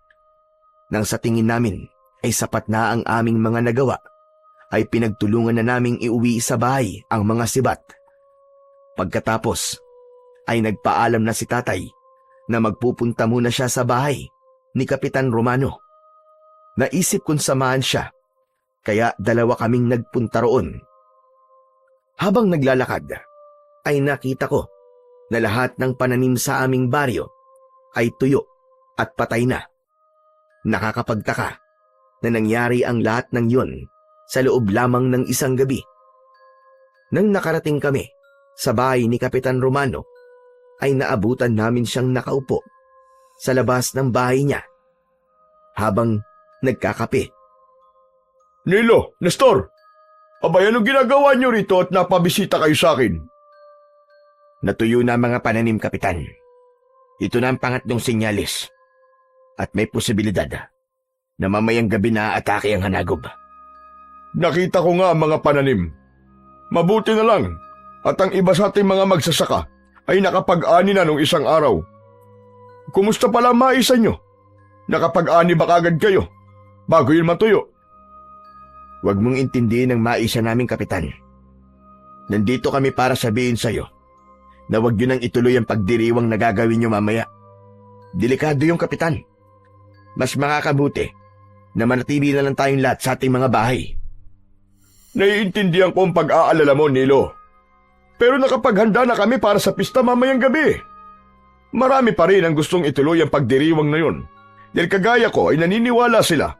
Nang sa tingin namin ay sapat na ang aming mga nagawa, ay pinagtulungan na naming iuwi sa bahay ang mga sibat. Pagkatapos ay nagpaalam na si tatay na magpupunta muna siya sa bahay ni Kapitan Romano. Naisip kong samahan siya, kaya dalawa kaming nagpunta roon. Habang naglalakad, ay nakita ko na lahat ng pananim sa aming baryo ay tuyo at patay na. Nakakapagtaka na nangyari ang lahat ng yun sa loob lamang ng isang gabi. Nang nakarating kami sa bahay ni Kapitan Romano, ay naabutan namin siyang nakaupo sa labas ng bahay niya habang nagkakape. Nilo, Nestor! Abay, anong ginagawa niyo rito at napabisita kayo sa akin? Natuyo na mga pananim, Kapitan. Ito na ang pangatlong sinyalis. At may posibilidad na mamayang gabi na atake ang hanagob. Nakita ko nga ang mga pananim. Mabuti na lang at ang iba sa ating mga magsasaka ay nakapag-ani na nung isang araw. Kumusta pala ang maisa nyo? Nakapag-ani ba kagad kayo bago yun matuyo? Huwag mong intindihin ang maisa namin, Kapitan. Nandito kami para sabihin sa'yo na huwag yun ang ituloy ang pagdiriwang na gagawin nyo mamaya. Delikado yung, Kapitan. Mas makakabuti na manatili na lang tayong lahat sa ating mga bahay. Naiintindihan ko ang pag-aalala mo, Nilo. Pero nakapaghanda na kami para sa pista mamayang gabi. Marami pa rin ang gustong ituloy ang pagdiriwang na yun. Dahil kagaya ko ay naniniwala sila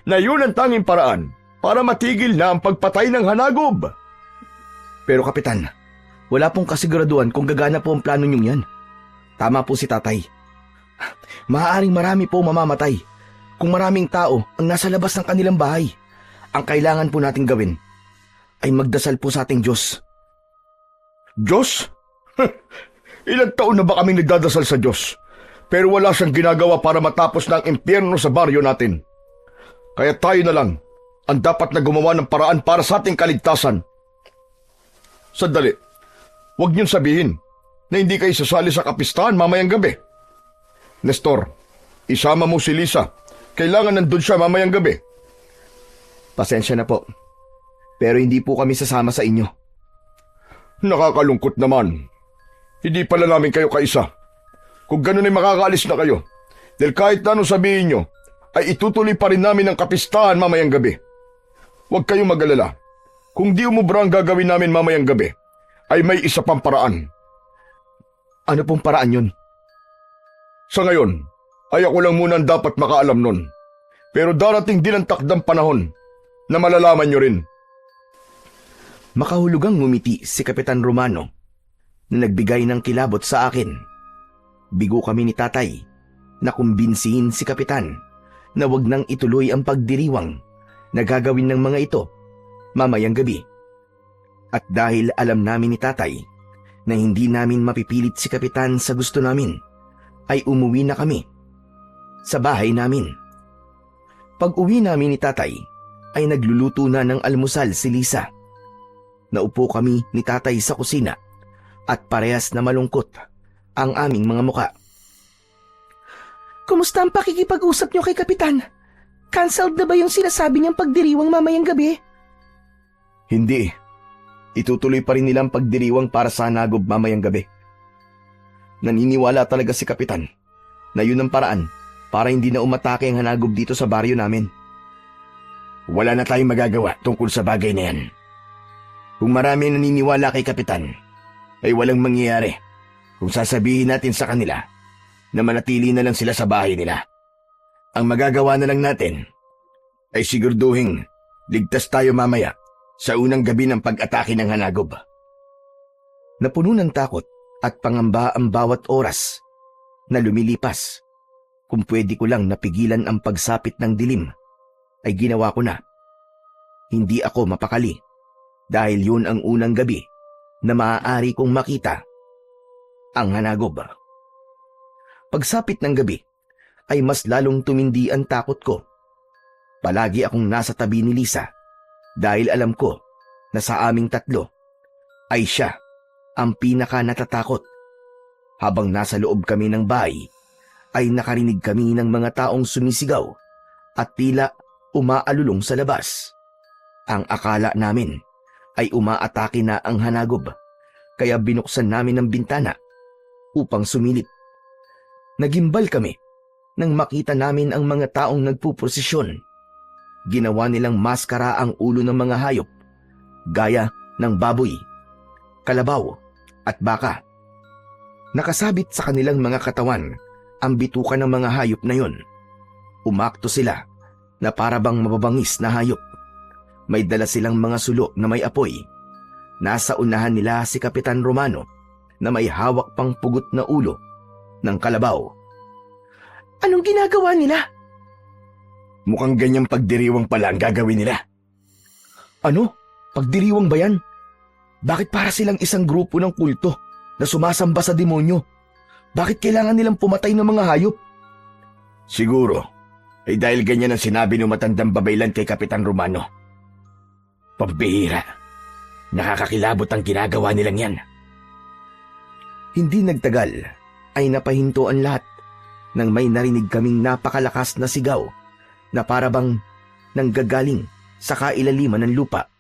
na yun ang tanging paraan para matigil na ang pagpatay ng hanagob. Pero Kapitan, wala pong kasiguraduhan kung gagana po ang plano niyong yan. Tama po si tatay. Maaaring marami po mamamatay kung maraming tao ang nasa labas ng kanilang bahay. Ang kailangan po nating gawin ay magdasal po sa ating Diyos. Diyos? Ilang taon na ba kaming nagdadasal sa Diyos? Pero wala siyang ginagawa para matapos na ang impyerno sa baryo natin. Kaya tayo na lang ang dapat na gumawa ng paraan para sa ating kaligtasan. Sandali, huwag niyong sabihin na hindi kayo sasali sa kapistahan mamayang gabi. Nestor, isama mo si Lisa. Kailangan nandun siya mamayang gabi. Pasensya na po, pero hindi po kami sasama sa inyo. Nakakalungkot naman. Hindi pala namin kayo kaisa. Kung ganun ay makakaalis na kayo. Dahil kahit na anong sabihin nyo, ay itutuloy pa rin namin ang kapistahan mamayang gabi. Huwag kayong mag-alala. Kung di umubra ang gagawin namin mamayang gabi, ay may isa pang paraan. Ano pong paraan yun? Sa ngayon, ay ako lang muna ang dapat makaalam nun. Pero darating din ang takdang panahon na malalaman nyo rin. Makahulugang ngumiti si Kapitan Romano na nagbigay ng kilabot sa akin. Bigo kami ni tatay na kumbinsihin si Kapitan na wag nang ituloy ang pagdiriwang na gagawin ng mga ito mamayang gabi. At dahil alam namin ni tatay na hindi namin mapipilit si Kapitan sa gusto namin, ay umuwi na kami sa bahay namin. Pag-uwi namin ni tatay, ay nagluluto na ng almusal si Lisa. Naupo kami ni tatay sa kusina at parehas na malungkot ang aming mga muka. Kumusta ang pakikipag-usap niyo kay Kapitan? Cancelled na ba yung sinasabi niyang pagdiriwang mamayang gabi? Hindi. Itutuloy pa rin nilang pagdiriwang para sa hanagob mamayang gabi. Naniniwala talaga si Kapitan na yun ang paraan para hindi na umatake ang hanagob dito sa baryo namin. Wala na tayong magagawa tungkol sa bagay na yan. Kung marami naniniwala kay Kapitan, ay walang mangyayari kung sasabihin natin sa kanila na manatili na lang sila sa bahay nila. Ang magagawa na lang natin ay siguraduhin ligtas tayo mamaya sa unang gabi ng pag-atake ng hanagob. Napuno ng takot at pangamba ang bawat oras na lumilipas. Kung pwede ko lang napigilan ang pagsapit ng dilim, ay ginawa ko na. Hindi ako mapakali dahil yun ang unang gabi na maaari kong makita ang hanagob. Pagsapit ng gabi ay mas lalong tumindi ang takot ko. Palagi akong nasa tabi ni Lisa dahil alam ko na sa aming tatlo ay siya ang pinaka natatakot. Habang nasa loob kami ng bahay ay nakarinig kami ng mga taong sumisigaw at tila umaalulong sa labas. Ang akala namin ay umaatake na ang hanagob, kaya binuksan namin ang bintana upang sumilip. Nagimbal kami nang makita namin ang mga taong nagpuprosesyon. Ginawa nilang maskara ang ulo ng mga hayop, gaya ng baboy, kalabaw at baka. Nakasabit sa kanilang mga katawan ang bituka ng mga hayop na yon. Umakto sila na parabang mababangis na hayop. May dala silang mga sulo na may apoy. Nasa unahan nila si Kapitan Romano na may hawak pang pugot na ulo ng kalabaw. Anong ginagawa nila? Mukhang ganyang pagdiriwang pala ang gagawin nila. Ano? Pagdiriwang ba yan? Bakit para silang isang grupo ng kulto na sumasamba sa demonyo? Bakit kailangan nilang pumatay ng mga hayop? Siguro, ay dahil ganyan ang sinabi ng matandang babaylan kay Kapitan Romano. Pambihira. Nakakakilabot ang ginagawa nilang yan. Hindi nagtagal ay napahinto ang lahat nang may narinig kaming napakalakas na sigaw na parabang nanggagaling sa kailaliman ng lupa.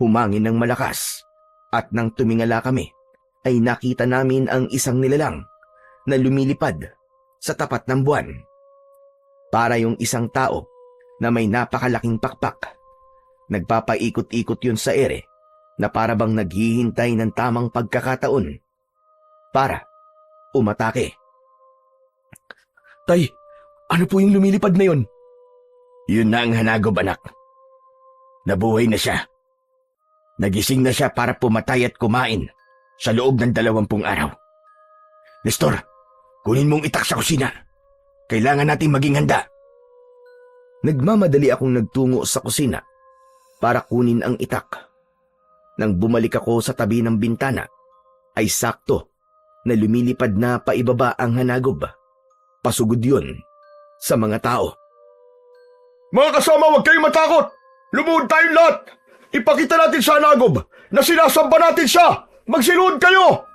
Humangin ng malakas at nang tumingala kami ay nakita namin ang isang nilalang na lumilipad sa tapat ng buwan. Para yung isang tao na may napakalaking pakpak. Nagpapaikot-ikot yun sa ere na parabang naghihintay ng tamang pagkakataon para umatake. Tay, ano po yung lumilipad na yun? Yun na ang hanagob, anak. Nabuhay na siya. Nagising na siya para pumatay at kumain sa loob ng 20 araw. Nestor, kunin mong itak sa kusina. Kailangan nating maging handa. Nagmamadali akong nagtungo sa kusina para kunin ang itak. Nang bumalik ako sa tabi ng bintana, ay sakto na lumilipad na paibaba ang hanagob. Pasugod yun sa mga tao. Mga kasama, huwag kayong matakot! Lumuhod tayong lahat! Ipakita natin sa hanagob na sinasamba natin siya! Magsiluhod kayo!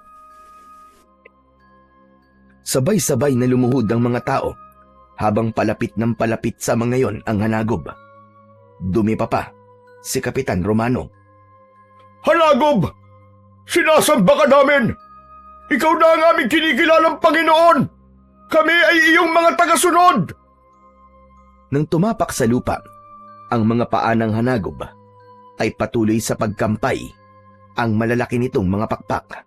Sabay-sabay na lumuhod ang mga tao habang palapit ng palapit sa mga yon ang hanagob. Dumipa pa si Kapitan Romano. Hanagob! Sinasamba ka namin! Ikaw na ang aming kinikilalang Panginoon! Kami ay iyong mga tagasunod! Nang tumapak sa lupa, ang mga paa ng hanagob ay patuloy sa pagkampay ang malalaki nitong mga pakpak.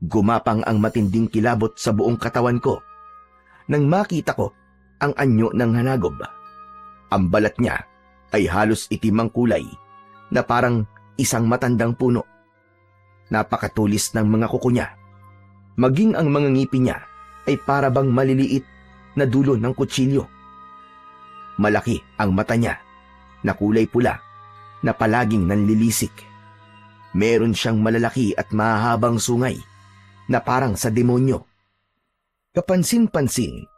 Gumapang ang matinding kilabot sa buong katawan ko nang makita ko ang anyo ng hanagob. Ang balat niya ay halos itim ang kulay na parang isang matandang puno. Napakatulis ng mga kuko niya. Maging ang mga ngipin niya ay parabang maliliit na dulo ng kutsilyo. Malaki ang mata niya na kulay pula na palaging nanlilisik. Meron siyang malalaki at mahabang sungay na parang sa demonyo. Kapansin-pansin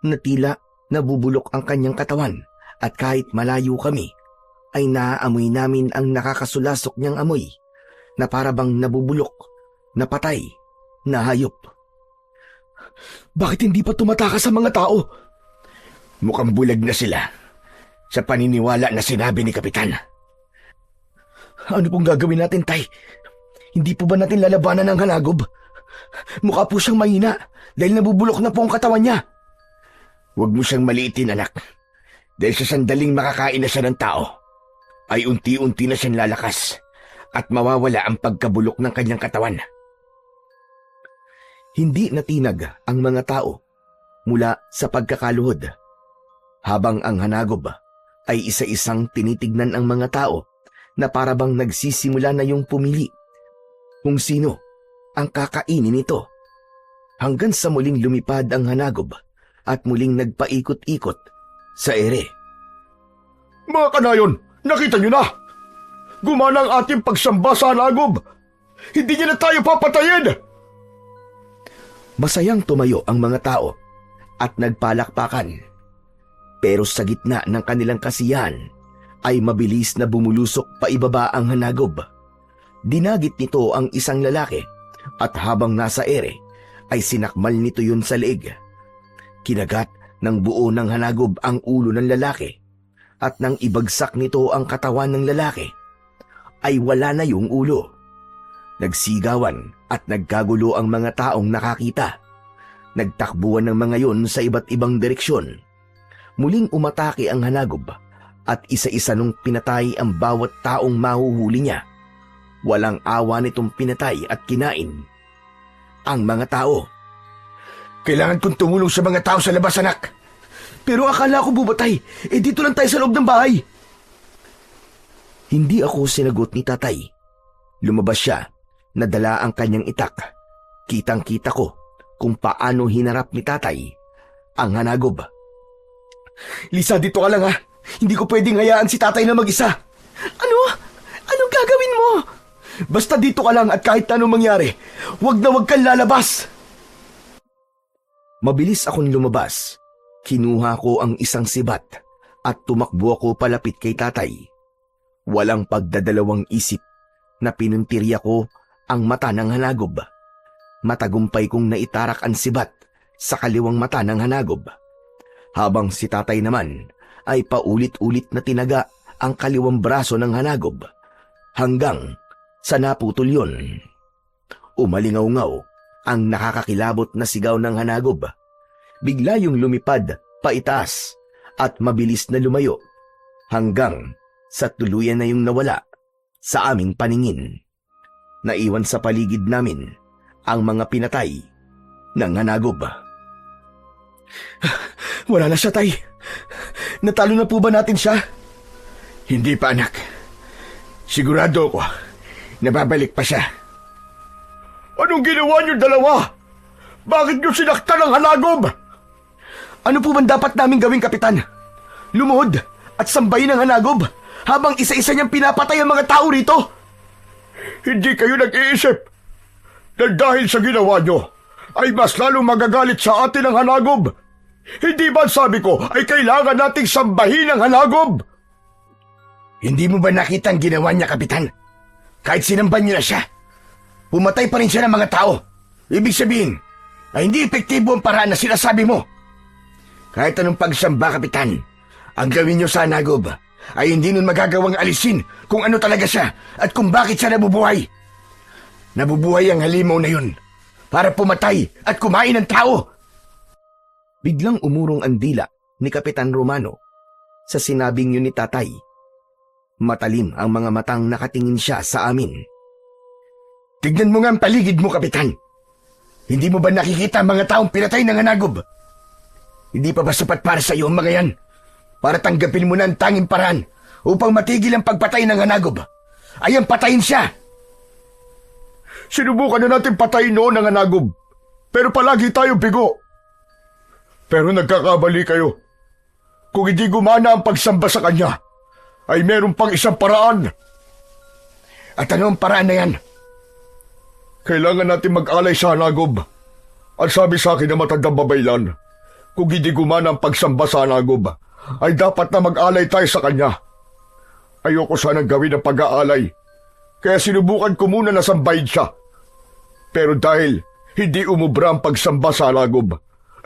na tila nabubulok ang kanyang katawan at kahit malayo kami ay naaamoy namin ang nakakasulasok niyang amoy na parabang nabubulok na patay na hayop. Bakit hindi pa tumatakas sa mga tao? Mukhang bulag na sila sa paniniwala na sinabi ni Kapitan. Ano pong gagawin natin, Tay? Hindi po ba natin lalabanan ang hanagob? Mukha po siyang mahina dahil nabubulok na po ang katawan niya. Huwag mo siyang maliitin, anak. Dahil sa sandaling makakain na siya ng tao, ay unti-unti na siyang lalakas at mawawala ang pagkabulok ng kanyang katawan. Hindi natinag ang mga tao mula sa pagkakaluhod. Habang ang hanagob ay isa-isang tinitignan ang mga tao na parabang nagsisimula na yung pumili kung sino ang kakainin nito. Hanggang sa muling lumipad ang hanagob at muling nagpaikot-ikot sa ere. Mga kanayon, nakita niyo na! Gumana ang ating pagsamba sa hanagob. Hindi niya na tayo papatayin! Masayang tumayo ang mga tao at nagpalakpakan. Pero sa gitna ng kanilang kasiyahan ay mabilis na bumulusok paibaba ang hanagob. Dinagit nito ang isang lalaki at habang nasa ere ay sinakmal nito yun sa leeg. Kinagat ng buo ng hanagob ang ulo ng lalaki at nang ibagsak nito ang katawan ng lalaki ay wala na yung ulo. Nagsigawan at nagkagulo ang mga taong nakakita. Nagtakbuhan ng mga yon sa iba't ibang direksyon. Muling umatake ang hanagob at isa-isa nung pinatay ang bawat taong mahuhuli niya. Walang awa nitong pinatay at kinain ang mga tao. Kailangan kong tumulong sa mga tao sa labas, anak. Pero akala ko bubatay, dito lang tayo sa loob ng bahay. Hindi ako sinagot ni tatay. Lumabas siya, nadala ang kanyang itak. Kitang-kita ko kung paano hinarap ni tatay ang hanagob. Lisa, dito ka lang ha. Hindi ko pwedeng hayaan si tatay na mag-isa. Ano? Anong gagawin mo? Basta dito ka lang at kahit anong mangyari, wag na wag kang lalabas. Mabilis akong lumabas. Kinuha ko ang isang sibat at tumakbo ako palapit kay tatay. Walang pagdadalawang isip na pinuntirya ko ang mata ng hanagob. Matagumpay kong naitarak ang sibat sa kaliwang mata ng hanagob. Habang si tatay naman ay paulit-ulit na tinaga ang kaliwang braso ng hanagob hanggang sa naputol yun. Umalingaw-ngaw ang nakakakilabot na sigaw ng hanagob. Bigla yung lumipad paitaas at mabilis na lumayo hanggang sa tuluyan na yung nawala sa aming paningin. Naiwan sa paligid namin ang mga pinatay ng hanagob. Wala na siya, tay. Natalo na po ba natin siya? Hindi pa, anak. Sigurado ako, nababalik pa siya. Anong ginawa niyo dalawa? Bakit niyo sinaktan ang hanagob? Ano po bang dapat namin gawin, Kapitan? Lumuhod at sambahin ang hanagob habang isa-isa niyang pinapatay ang mga tao rito? Hindi kayo nag-iisip na dahil sa ginawa niyo ay mas lalong magagalit sa atin ang hanagob. Hindi ba sabi ko ay kailangan nating sambahin ang hanagob? Hindi mo ba nakita ang ginawa niya, Kapitan? Kahit sinamban niyo na siya, pumatay pa rin siya ng mga tao. Ibig sabihin, ay hindi epektibo ang paraan na sinasabi mo. Kahit anong pagsamba, Kapitan, ang gawin niyo sa hanagob ay hindi nun magagawang alisin kung ano talaga siya at kung bakit siya nabubuhay. Nabubuhay ang halimaw na yun para pumatay at kumain ng tao. Biglang umurong ang dila ni Kapitan Romano sa sinabing yun ni tatay. Matalim ang mga matang nakatingin siya sa amin. Tignan mo nga ang paligid mo, Kapitan. Hindi mo ba nakikita ang mga taong pinatay ng hanagob? Hindi pa ba sapat para sa iyo ang mga yan? Para tanggapin mo na ang tanging paraan upang matigil ang pagpatay ng hanagob ay ang patayin siya. Sinubukan na natin patayin noon ang hanagob, pero palagi tayo bigo. Pero nagkakabali kayo. Kung hindi gumana ang pagsamba sa kanya, ay meron pang isang paraan. At ano ang paraan na yan? Kailangan natin mag-alay sa hanagob. Ang sabi sa akin ng matandang babaylan, kung hindi gumana ang pagsamba sa hanagob, ay dapat na mag-alay tayo sa kanya. Ayoko sanang gawin ang pag-aalay, kaya sinubukan ko muna na sambahin siya. Pero dahil hindi umubra ang pagsamba sa hanagob,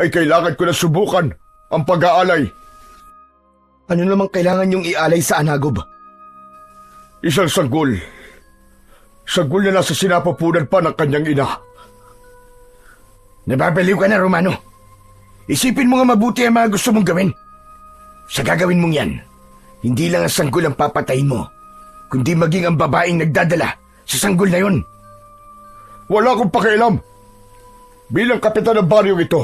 ay kailangan ko na subukan ang pag-aalay. Ano namang kailangan yung ialay sa hanagob? Isang sanggol. Sanggol na nasa sinapupunan pa ng kanyang ina. Nababaliw ka na, Romano. Isipin mo nga mabuti ang mga gusto mong gawin. Sa gagawin mong yan, hindi lang ang sanggol ang papatayin mo, kundi maging ang babaeng nagdadala sa sanggol na yon. Wala akong pakialam. Bilang kapitan ng baryong ito,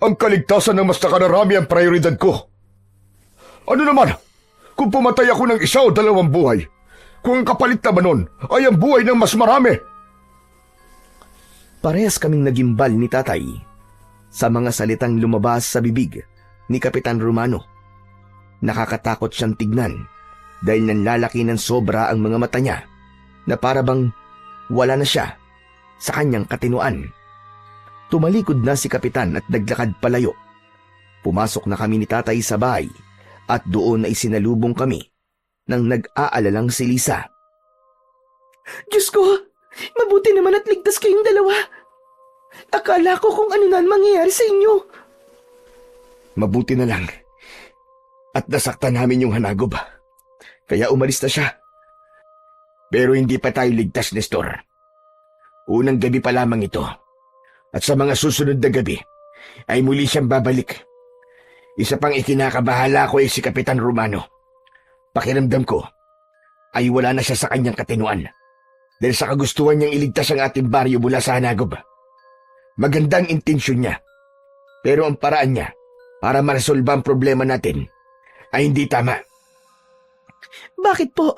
ang kaligtasan ng mas nakararami ang prioridad ko. Ano naman, kung pumatay ako ng isa o dalawang buhay, kung ang kapalit naman nun ay ang buhay ng mas marami. Parehas kaming nagimbal ni tatay sa mga salitang lumabas sa bibig ni Kapitan Romano. Nakakatakot siyang tignan dahil nanlalaki ng sobra ang mga mata niya na para bang wala na siya sa kanyang katinuan. Tumalikod na si Kapitan at naglakad palayo. Pumasok na kami ni Tatay sa bahay at doon ay sinalubong kami ng nag-aalalang si Lisa. Diyos ko, mabuti naman at ligtas kayong dalawa. Akala ko kung ano na ang mangyayari sa inyo. Mabuti na lang. At nasaktan namin yung hanagob. Kaya umalis na siya. Pero hindi pa tayo ligtas, Nestor. Unang gabi pa lamang ito. At sa mga susunod na gabi, ay muli siyang babalik. Isa pang ikinakabahala ko ay si Kapitan Romano. Pakiramdam ko, ay wala na siya sa kanyang katinuan. Dahil sa kagustuhan niyang iligtas ang ating baryo mula sa hanagob. Magandang intensyon niya. Pero ang paraan niya para maresolba ang problema natin ay hindi tama. Bakit po?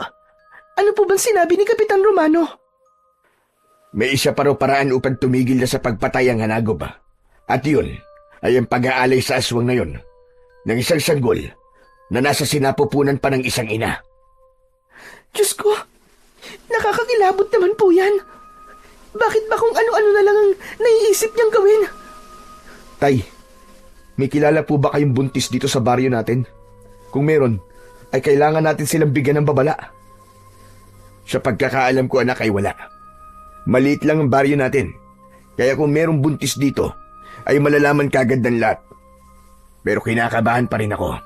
Ano po bang sinabi ni Kapitan Romano? May isa pa raw paraan upang tumigil na sa pagpatay ang hanagob. At yun ay ang pag-aalay sa aswang na yun ng isang sanggol na nasa sinapupunan pa ng isang ina. Diyos ko, nakakakilabot naman po yan. Bakit ba kung ano-ano na lang ang naiisip niyang gawin? Tay, may kilala po ba kayong buntis dito sa baryo natin? Kung meron, ay kailangan natin silang bigyan ng babala. Sa pagkakaalam ko, anak, ay wala. Maliit lang ang baryo natin. Kaya kung merong buntis dito, ay malalaman kagad ng lahat. Pero kinakabahan pa rin ako.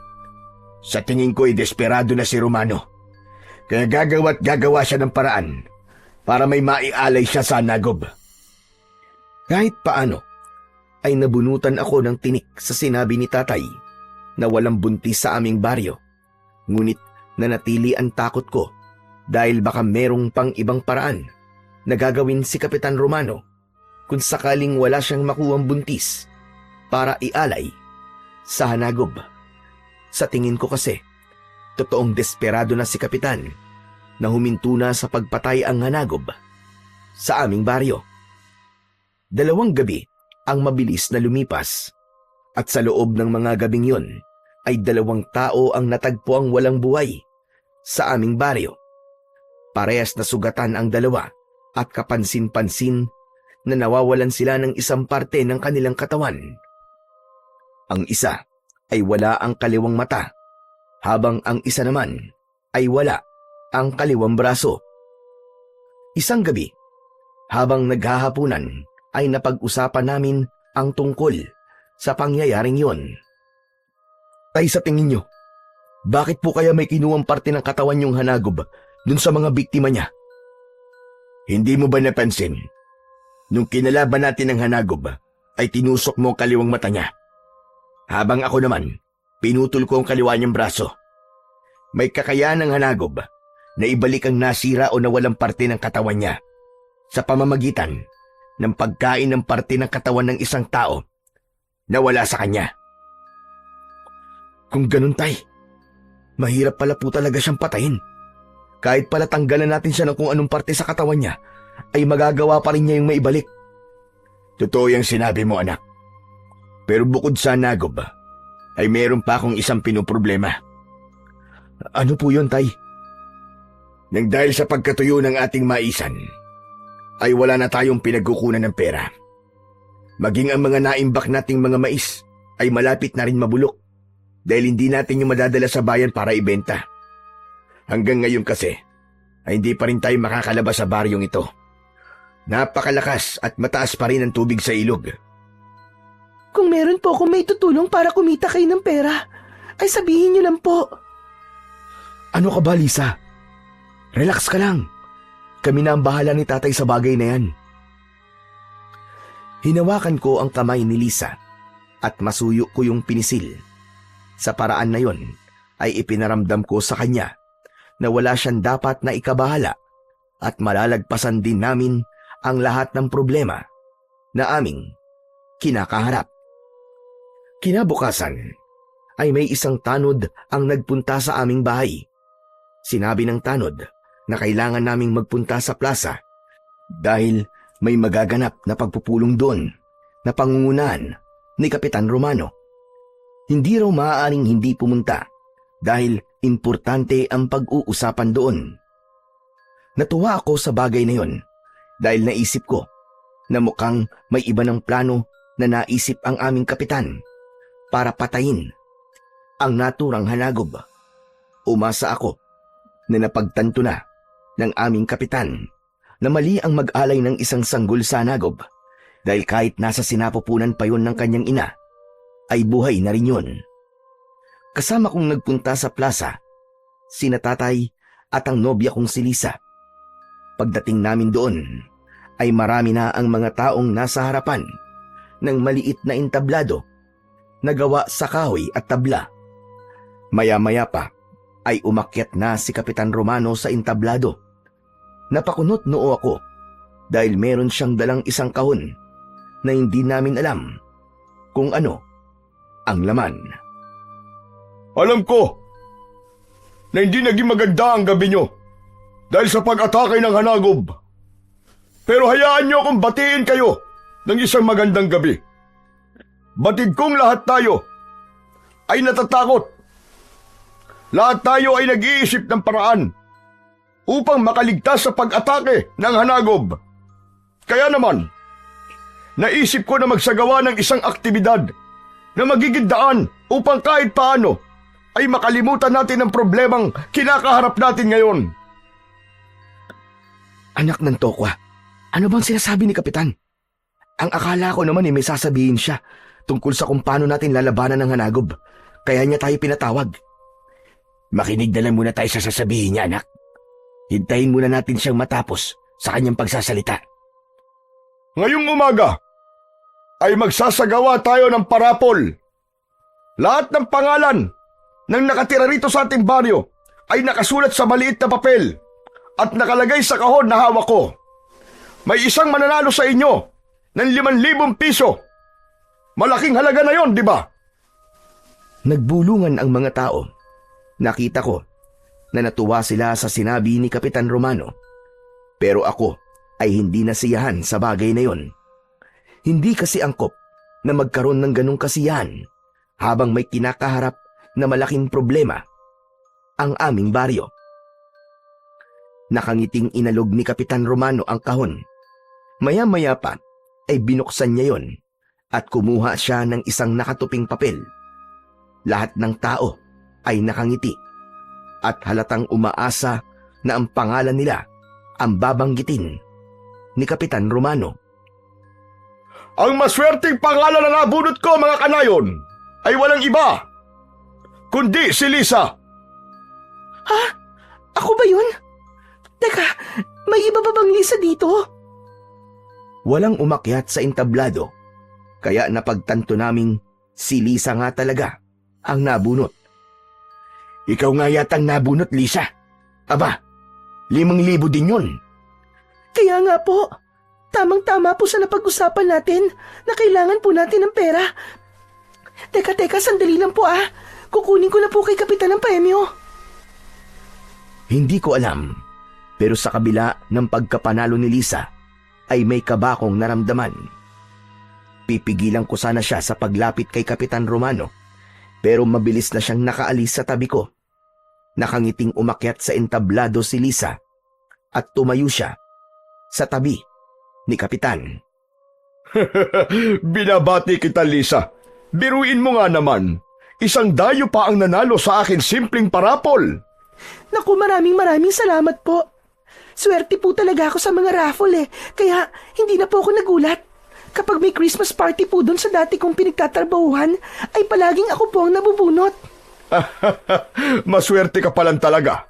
Sa tingin ko ay desperado na si Romano. Kaya gagawa siya ng paraan para may maialay siya sa hanagob. Kahit paano, ay nabunutan ako ng tinik sa sinabi ni Tatay na walang buntis sa aming baryo. Ngunit nanatili ang takot ko dahil baka merong pang ibang paraan na gagawin si Kapitan Romano kung sakaling wala siyang makuwang buntis para ialay sa hanagob. Sa tingin ko kasi, totoong desperado na si Kapitan na huminto na sa pagpatay ang hanagob sa aming baryo. 2 gabi ang mabilis na lumipas at sa loob ng mga gabing yon ay 2 tao ang natagpo ang walang buhay sa aming baryo. Parehas na sugatan ang 2 at kapansin-pansin na nawawalan sila ng isang parte ng kanilang katawan. Ang isa ay wala ang kaliwang mata, habang ang isa naman ay wala ang kaliwang braso. Isang gabi, habang naghahapunan, ay napag-usapan namin ang tungkol sa pangyayaring yon. Tay, sa tingin nyo, bakit po kaya may kinuwang parte ng katawan yung hanagob dun sa mga biktima niya? Hindi mo ba napansin? Nung kinalaban natin ang hanagob, ay tinusok mo ang kaliwang mata niya. Habang ako naman, pinutol ko ang kaliwa niyang braso. May kakayahan ng hanagob na ibalik ang nasira o nawalang parte ng katawan niya sa pamamagitan ng pagkain ng parte ng katawan ng isang tao na wala sa kanya. Kung ganun, Tay, mahirap pala po talaga siyang patayin. Kahit pala tanggalan natin siya ng kung anong parte sa katawan niya, ay magagawa pa rin niya yung maibalik. Totoo yung sinabi mo, anak. Pero bukod sa hanagob, ay meron pa akong isang pinoproblema. Ano po yun, Tay? Nang dahil sa pagkatuyo ng ating maisan, ay wala na tayong pinagkukunan ng pera. Maging ang mga naimbak nating mga mais ay malapit na rin mabulok dahil hindi natin yung madadala sa bayan para ibenta. Hanggang ngayon kasi, ay hindi pa rin tayo makakalabas sa baryong ito. Napakalakas at mataas pa rin ang tubig sa ilog. Kung meron po akong may tutulong para kumita kayo ng pera, ay sabihin niyo lang po. Ano ka ba, Lisa? Relax ka lang. Kami na ang bahala ni Tatay sa bagay na yan. Hinawakan ko ang kamay ni Lisa at masuyo ko yung pinisil. Sa paraan na yon ay ipinaramdam ko sa kanya na wala siyang dapat na ikabahala at malalagpasan din namin ang lahat ng problema na aming kinakaharap. Kinabukasan ay may isang tanod ang nagpunta sa aming bahay. Sinabi ng tanod na kailangan naming magpunta sa plaza dahil may magaganap na pagpupulong doon na pangungunahan ni Kapitan Romano. Hindi raw maaaring hindi pumunta dahil importante ang pag-uusapan doon. Natuwa ako sa bagay na yon dahil naisip ko na mukhang may iba ng plano na naisip ang aming kapitan para patayin ang naturang hanagob. Umasa ako na napagtanto na ng aming kapitan na mali ang mag-alay ng isang sanggol sa hanagob dahil kahit nasa sinapupunan pa yon ng kanyang ina, ay buhay na rin yun. Kasama kong nagpunta sa plaza, sina tatay at ang nobya kong si Lisa. Pagdating namin doon, ay marami na ang mga taong nasa harapan ng maliit na entablado na gawa sa kahoy at tabla. Maya-maya pa ay umakyat na si Kapitan Romano sa entablado. Napakunot noo ako dahil meron siyang dalang isang kahon na hindi namin alam kung ano ang laman. Alam ko na hindi naging maganda ang gabi nyo dahil sa pag-atake ng hanagob. Pero hayaan nyo akong batiin kayo ng isang magandang gabi. Batid kong lahat tayo ay natatakot. Lahat tayo ay nag-iisip ng paraan upang makaligtas sa pag-atake ng hanagob. Kaya naman, naisip ko na magsagawa ng isang aktibidad na magiging daan upang kahit paano ay makalimutan natin ang problemang kinakaharap natin ngayon. Anak ng Tokwa, ano bang sinasabi ni Kapitan? Ang akala ko naman may sasabihin siya tungkol sa kung paano natin lalabanan ng hanagob. Kaya niya tayo pinatawag. Makinig na lang muna tayo sa sasabihin niya, anak. Hintayin muna natin siyang matapos sa kanyang pagsasalita. Ngayong umaga ay magsasagawa tayo ng parapol. Lahat ng pangalan ng nakatira rito sa ating baryo ay nakasulat sa maliit na papel at nakalagay sa kahon na hawak ko. May isang mananalo sa inyo ng 5,000 piso. Malaking halaga na yon, di ba? Nagbulungan ang mga tao. Nakita ko na natuwa sila sa sinabi ni Kapitan Romano. Pero ako ay hindi nasiyahan sa bagay na yon. Hindi kasi angkop na magkaroon ng ganong kasiyahan habang may kinakaharap na malaking problema ang aming baryo. Nakangiting inalog ni Kapitan Romano ang kahon. Maya-maya pa ay binuksan niya yon at kumuha siya ng isang nakatuping papel. Lahat ng tao ay nakangiti at halatang umaasa na ang pangalan nila ang babanggitin ni Kapitan Romano. Ang maswerteng pangalan na nabunot ko, mga kanayon, ay walang iba kundi si Lisa. Ha? Ako ba yun? Teka, may iba ba bang Lisa dito? Walang umakyat sa entablado, kaya napagtanto naming si Lisa nga talaga ang nabunot. Ikaw nga yatang nabunot, Lisa. Aba, 5,000 din yun. Kaya nga po, tamang-tama po sa napag-usapan natin na kailangan po natin ng pera. Teka, sandali lang po ah. Kukunin ko na po kay Kapitan ang premyo. Hindi ko alam, pero sa kabila ng pagkapanalo ni Lisa, ay may kaba akong naramdaman. Pipigilan ko sana siya sa paglapit kay Kapitan Romano, pero mabilis na siyang nakaalis sa tabi ko. Nakangiting umakyat sa entablado si Lisa at tumayo siya sa tabi ni Kapitan. Binabati kita, Lisa. Biruin mo nga naman. Isang dayo pa ang nanalo sa akin simpleng parapol. Naku, maraming salamat po. Swerte po talaga ako sa mga raffle kaya hindi na po ako nagulat. Kapag may Christmas party po doon sa dati kong pinagtatrabahuhan, ay palaging ako po ang nabubunot. Maswerte ka palang talaga.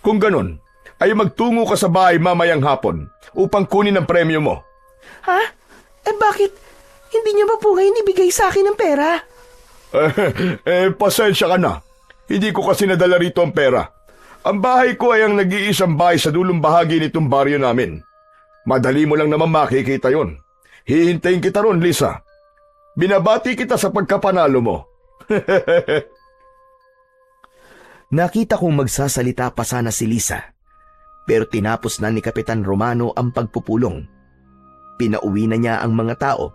Kung ganun, ay magtungo ka sa bahay mamayang hapon upang kunin ang premyo mo. Ha? Bakit? Hindi niyo ba po ngayon ibigay sa akin ang pera? Pasensya ka na. Hindi ko kasi nadala rito ang pera. Ang bahay ko ay ang nag-iisang bahay sa dulong bahagi nitong baryo namin. Madali mo lang naman makikita yon. Hihintayin kita ron, Lisa. Binabati kita sa pagkapanalo mo. Nakita kong magsasalita pa sana si Lisa, pero tinapos na ni Kapitan Romano ang pagpupulong. Pinauwi na niya ang mga tao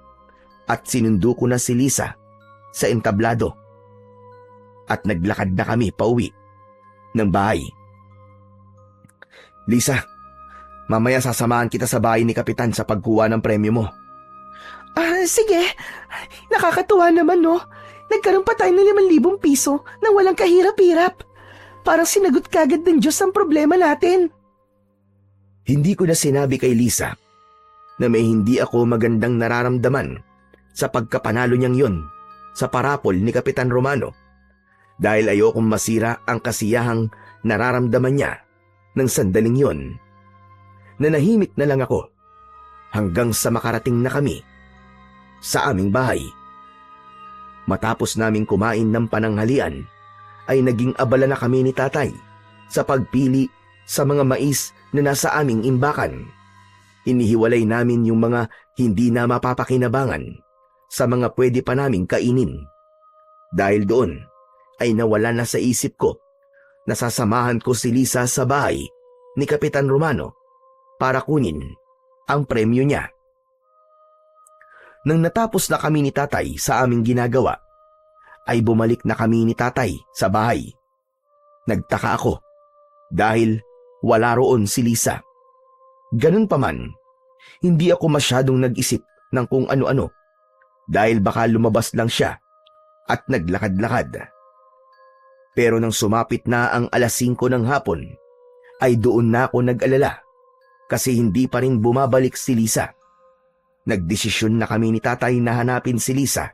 at sinundo ko na si Lisa sa entablado. at naglakad na kami pauwi ng bahay. Lisa, mamaya sasamahan kita sa bahay ni Kapitan sa pagkuha ng premyo mo. Sige. Nakakatuwa naman, no? Nagkaroon pa tayo ng 5,000 piso nang walang kahirap-hirap. Parang sinagot kagad ng Diyos ang problema natin. Hindi ko na sinabi kay Lisa na may hindi ako magandang nararamdaman sa pagkapanalo niyang yun sa parapol ni Kapitan Romano dahil ayokong masira ang kasiyahang nararamdaman niya ng sandaling yon. Nanahimik na lang ako hanggang sa makarating na kami sa aming bahay. Matapos naming kumain ng pananghalian, ay naging abala na kami ni tatay sa pagpili sa mga mais na nasa aming imbakan. Inihiwalay namin yung mga hindi na mapapakinabangan sa mga pwede pa naming kainin. Dahil doon ay nawala na sa isip ko na sasamahan ko si Lisa sa bahay ni Kapitan Romano para kunin ang premyo niya. Nang natapos na kami ni tatay sa aming ginagawa, ay bumalik na kami ni tatay sa bahay. Nagtaka ako dahil wala roon si Lisa. Ganun pa man, hindi ako masyadong nag-isip ng kung ano-ano dahil baka lumabas lang siya at naglakad-lakad. Pero nang sumapit na ang 5:00 ng hapon, ay doon na ako nag-alala kasi hindi pa rin bumabalik si Lisa. Nagdesisyon na kami ni tatay na hanapin si Lisa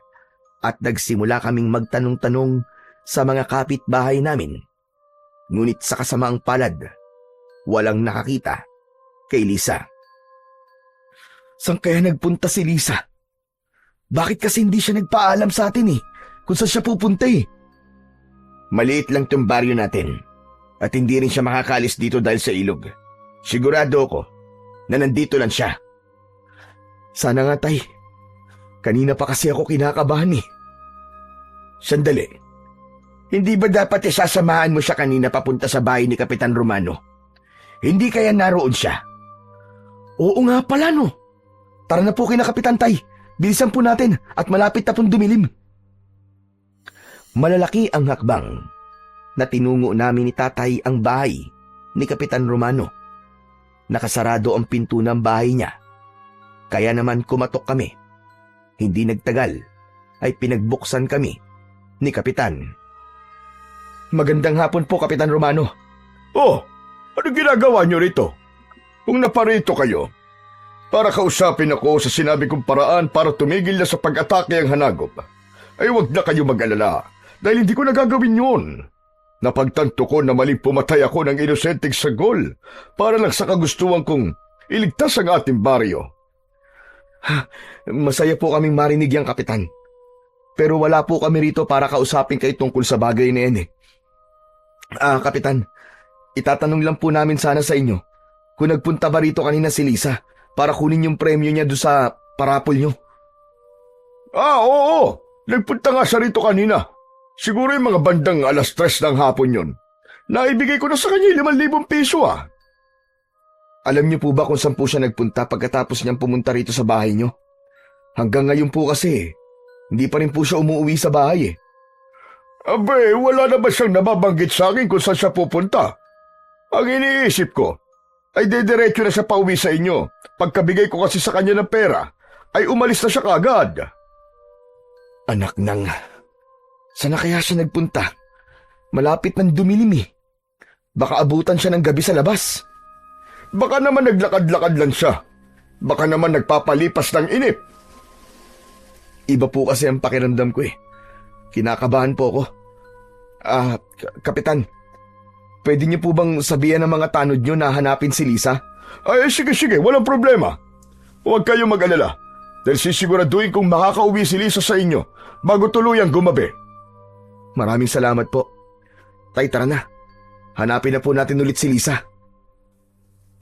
at nagsimula kaming magtanong-tanong sa mga kapitbahay namin. Ngunit sa kasamaang palad, walang nakakita kay Lisa. Saan kaya nagpunta si Lisa? Bakit kasi hindi siya nagpaalam sa atin kung saan siya pupunta Maliit lang tong baryo natin at hindi rin siya makakalis dito dahil sa ilog. Sigurado ako na nandito lang siya. Sana nga tay. Kanina pa kasi ako kinakabahan Sandali. Hindi ba dapat isasamahan mo siya kanina papunta sa bahay ni Kapitan Romano? Hindi kaya naroon siya? Oo nga pala Tara na po kina Kapitan Tay. Bilisan po natin at malapit na pong dumilim. Malalaki ang hakbang na tinungo namin ni tatay ang bahay ni Kapitan Romano. Nakasarado ang pinto ng bahay niya. Kaya naman kumatok kami. Hindi nagtagal ay pinagbuksan kami ni Kapitan. Magandang hapon po, Kapitan Romano. Oh, ano ginagawa niyo rito? Kung naparito kayo, para kausapin ako sa sinabi kong paraan para tumigil na sa pag-atake ang hanagop, ay huwag na kayo mag-alala dahil hindi ko nagagawin yun. Napagtanto ko na maling pumatay ako ng inosenteng sagol para lang sa kagustuhan kong iligtas ang ating baryo. Masaya po kaming marinig yang Kapitan. Pero wala po kami rito para kausapin kayo tungkol sa bagay na yan Kapitan, itatanong lang po namin sana sa inyo kung nagpunta ba rito kanina si Lisa para kunin yung premyo niya doon sa parapol nyo. Oo. Nagpunta nga siya rito kanina. Siguro yung mga bandang 3:00 ng hapon yun. Naibigay ko na sa kanya 5,000 piso Alam niyo po ba kung saan po siya nagpunta pagkatapos niyang pumunta rito sa bahay niyo? Hanggang ngayon po kasi, hindi pa rin po siya umuwi sa bahay Abe, wala na ba siyang nababanggit sa akin kung saan siya pupunta? Ang iniisip ko, ay dediretso na siya pauwi sa inyo. Pagkabigay ko kasi sa kanya ng pera, ay umalis na siya kaagad. Anak nang, saan na kaya siya nagpunta? Malapit ng dumilim Baka abutan siya ng gabi sa labas. Baka naman naglakad-lakad lang siya. Baka naman nagpapalipas ng inip. Iba po kasi ang pakiramdam ko Kinakabahan po ako. Kapitan, pwede niyo po bang sabihan ng mga tanod niyo na hanapin si Lisa? Ay, sige, walang problema. Huwag kayong mag-alala dahil sisiguraduhin kong makakauwi si Lisa sa inyo bago tuluyang gumabi. Maraming salamat po. Tay, tara na. Hanapin na po natin ulit si Lisa.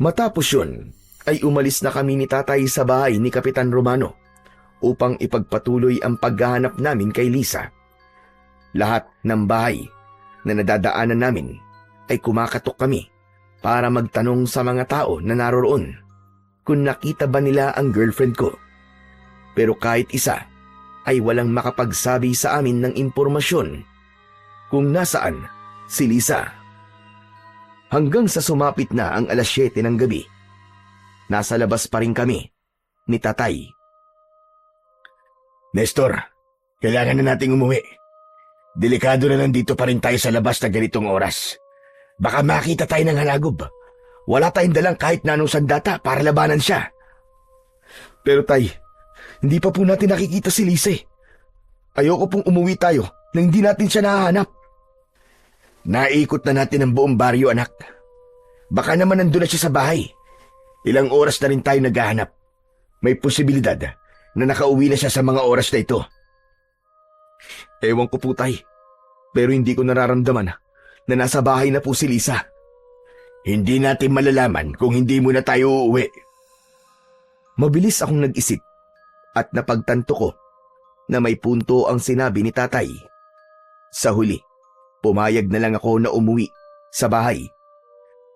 Matapos yun, ay umalis na kami ni tatay sa bahay ni Kapitan Romano upang ipagpatuloy ang paghahanap namin kay Lisa. Lahat ng bahay na nadadaanan namin ay kumakatok kami para magtanong sa mga tao na naroroon kung nakita ba nila ang girlfriend ko. Pero kahit isa ay walang makapagsabi sa amin ng impormasyon kung nasaan si Lisa. Hanggang sa sumapit na ang 7:00 ng gabi, nasa labas pa rin kami ni Tatay. Nestor, kailangan na nating umuwi. Delikado na nandito pa rin tayo sa labas na ganitong oras. Baka makita tayo ng halagob. Wala tayong dalang kahit na anong sandata para labanan siya. Pero Tay, hindi pa po natin nakikita si Lisa. Ayoko pong umuwi tayo na hindi natin siya nahahanap. Naikot na natin ang buong baryo, anak. Baka naman nandun na siya sa bahay. Ilang oras na rin tayo naghahanap. May posibilidad na nakauwi na siya sa mga oras na ito. Ewan ko po, Tay. Pero hindi ko nararamdaman na nasa bahay na po si Lisa. Hindi natin malalaman kung hindi muna tayo uuwi. Mabilis akong nag-isip at napagtanto ko na may punto ang sinabi ni Tatay. Sa huli, pumayag na lang ako na umuwi sa bahay.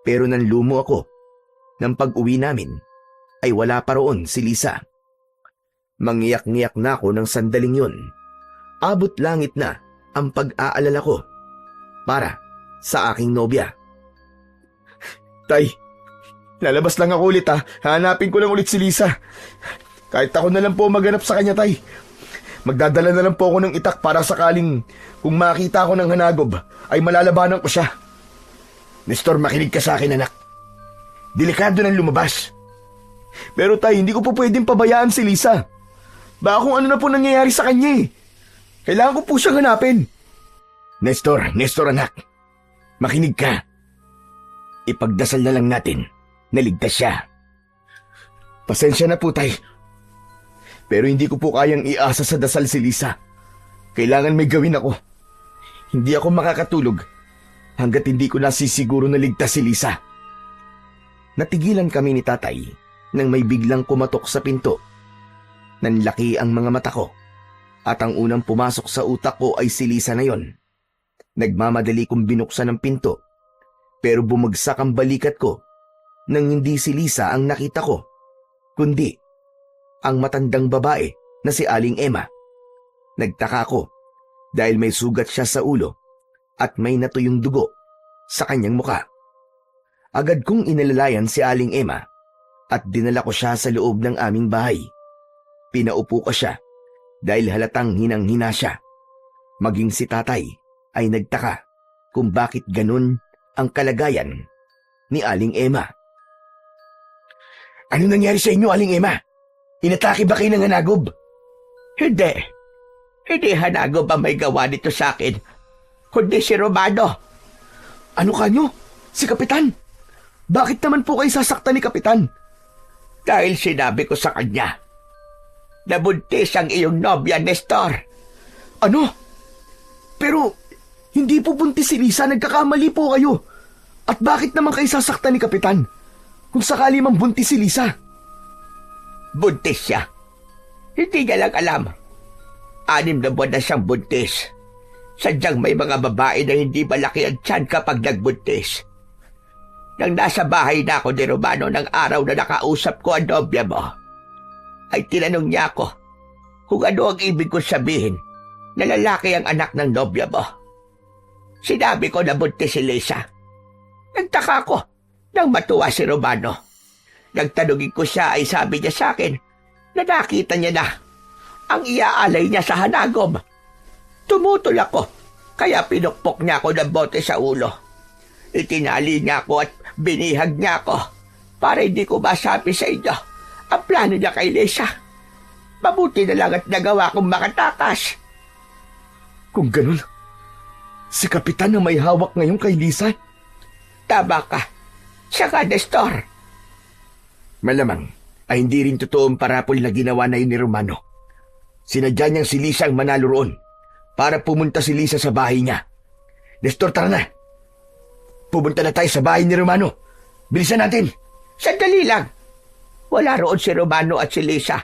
Pero nanlumo ako nang pag-uwi namin ay wala pa roon si Lisa. Mangiyak-ngiyak na ako ng sandaling yun. Abot langit na ang pag-aalala ko para sa aking nobya. Tay, lalabas lang ako ulit ha. Hanapin ko lang ulit si Lisa. Kahit ako na lang po maghanap sa kanya, Tay. Magdadala na lang po ako ng itak para sakaling kung makita ko ng hanagob ay malalabanan ko siya. Nestor, makinig ka sa akin, anak. Delikado nang lumabas. Pero Tay, hindi ko po pwedeng pabayaan si Lisa. Baka kung ano na po nangyayari sa kanya eh. Kailangan ko po siyang hanapin. Nestor, anak. Makinig ka. Ipagdasal na lang natin na ligtas siya. Pasensya na po, Tay. Pero hindi ko po kayang iasa sa dasal si Lisa. Kailangan may gawin ako. Hindi ako makakatulog hanggat hindi ko nasisiguro na ligtas si Lisa. Natigilan kami ni Tatay nang may biglang kumatok sa pinto. Nanlaki ang mga mata ko at ang unang pumasok sa utak ko ay si Lisa na yon. Nagmamadali kong binuksan ang pinto pero bumagsak ang balikat ko nang hindi si Lisa ang nakita ko, kundi ang matandang babae na si Aling Emma. Nagtaka ko dahil may sugat siya sa ulo at may natuyong dugo sa kanyang muka. Agad kong inalalayan si Aling Emma at dinala ko siya sa loob ng aming bahay. Pinaupo ko siya dahil halatang hinang-hina siya. Maging si Tatay ay nagtaka kung bakit ganun ang kalagayan ni Aling Emma. Ano nangyari sa inyo, Aling Emma? Inatake ba kayo ng hanagob? Hindi. Hindi hanagob ang may gawa nito sa akin, kundi si Romano. Ano kanyo? Si Kapitan? Bakit naman po kayo sasaktan ni Kapitan? Dahil sinabi ko sa kanya, nabuntis ang iyong nobya, Nestor. Ano? Pero hindi po buntis si Lisa, nagkakamali po kayo. At bakit naman kayo sasaktan ni Kapitan kung sakali mang buntis si Lisa? Buntis siya. Hindi niya lang alam. 6 na buwan na siyang buntis. Sadyang may mga babae na hindi malaki ang tiyan kapag nagbuntis. Nang nasa bahay na ako ni Romano ng araw na nakausap ko ang nobya mo, ay tinanong niya ako kung ano ang ibig ko sabihin na lalaki ang anak ng nobya mo. Sinabi ko na buntis si Lisa. Nagtaka ko nang matuwa si Romano. Nagtanungin ko siya ay sabi niya sa akin na nakita niya na ang iaalay niya sa hanagob. Tumutol ako, kaya pinukpok niya ako ng bote sa ulo. Itinali niya ako at binihag niya ako para hindi ko masabi sa inyo ang plano niya kay Lisa. Mabuti na lang at nagawa kong makatakas. Kung ganun, si Kapitan na may hawak ngayon kay Lisa? Tama ka. Siya ka, Nestor. Malamang ay hindi rin totoo ang parapol na ginawa na yun ni Romano. Sinadya niyang si Lisa ang manalo roon para pumunta si Lisa sa bahay niya. Nestor, tara na. Pumunta na tayo sa bahay ni Romano. Bilisan natin. Sandali lang. Wala roon si Romano at si Lisa.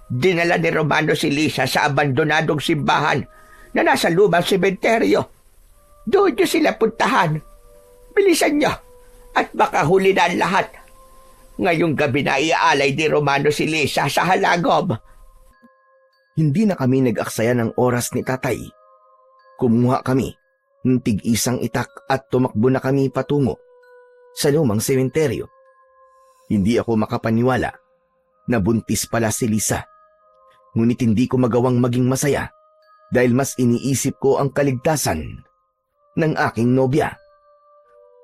Dinala ni Romano si Lisa sa abandonadong simbahan na nasa lumang sementeryo. Doon niyo sila puntahan. Bilisan niyo at baka huli na ang lahat. Ngayong gabi na iaalay ni Romano si Lisa sa halagob. Hindi na kami nag-aksaya ng oras ni Tatay. Kumuha kami ng tig-isang itak at tumakbo na kami patungo sa lumang sementeryo. Hindi ako makapaniwala na buntis pala si Lisa. Ngunit hindi ko magawang maging masaya dahil mas iniisip ko ang kaligtasan ng aking nobya.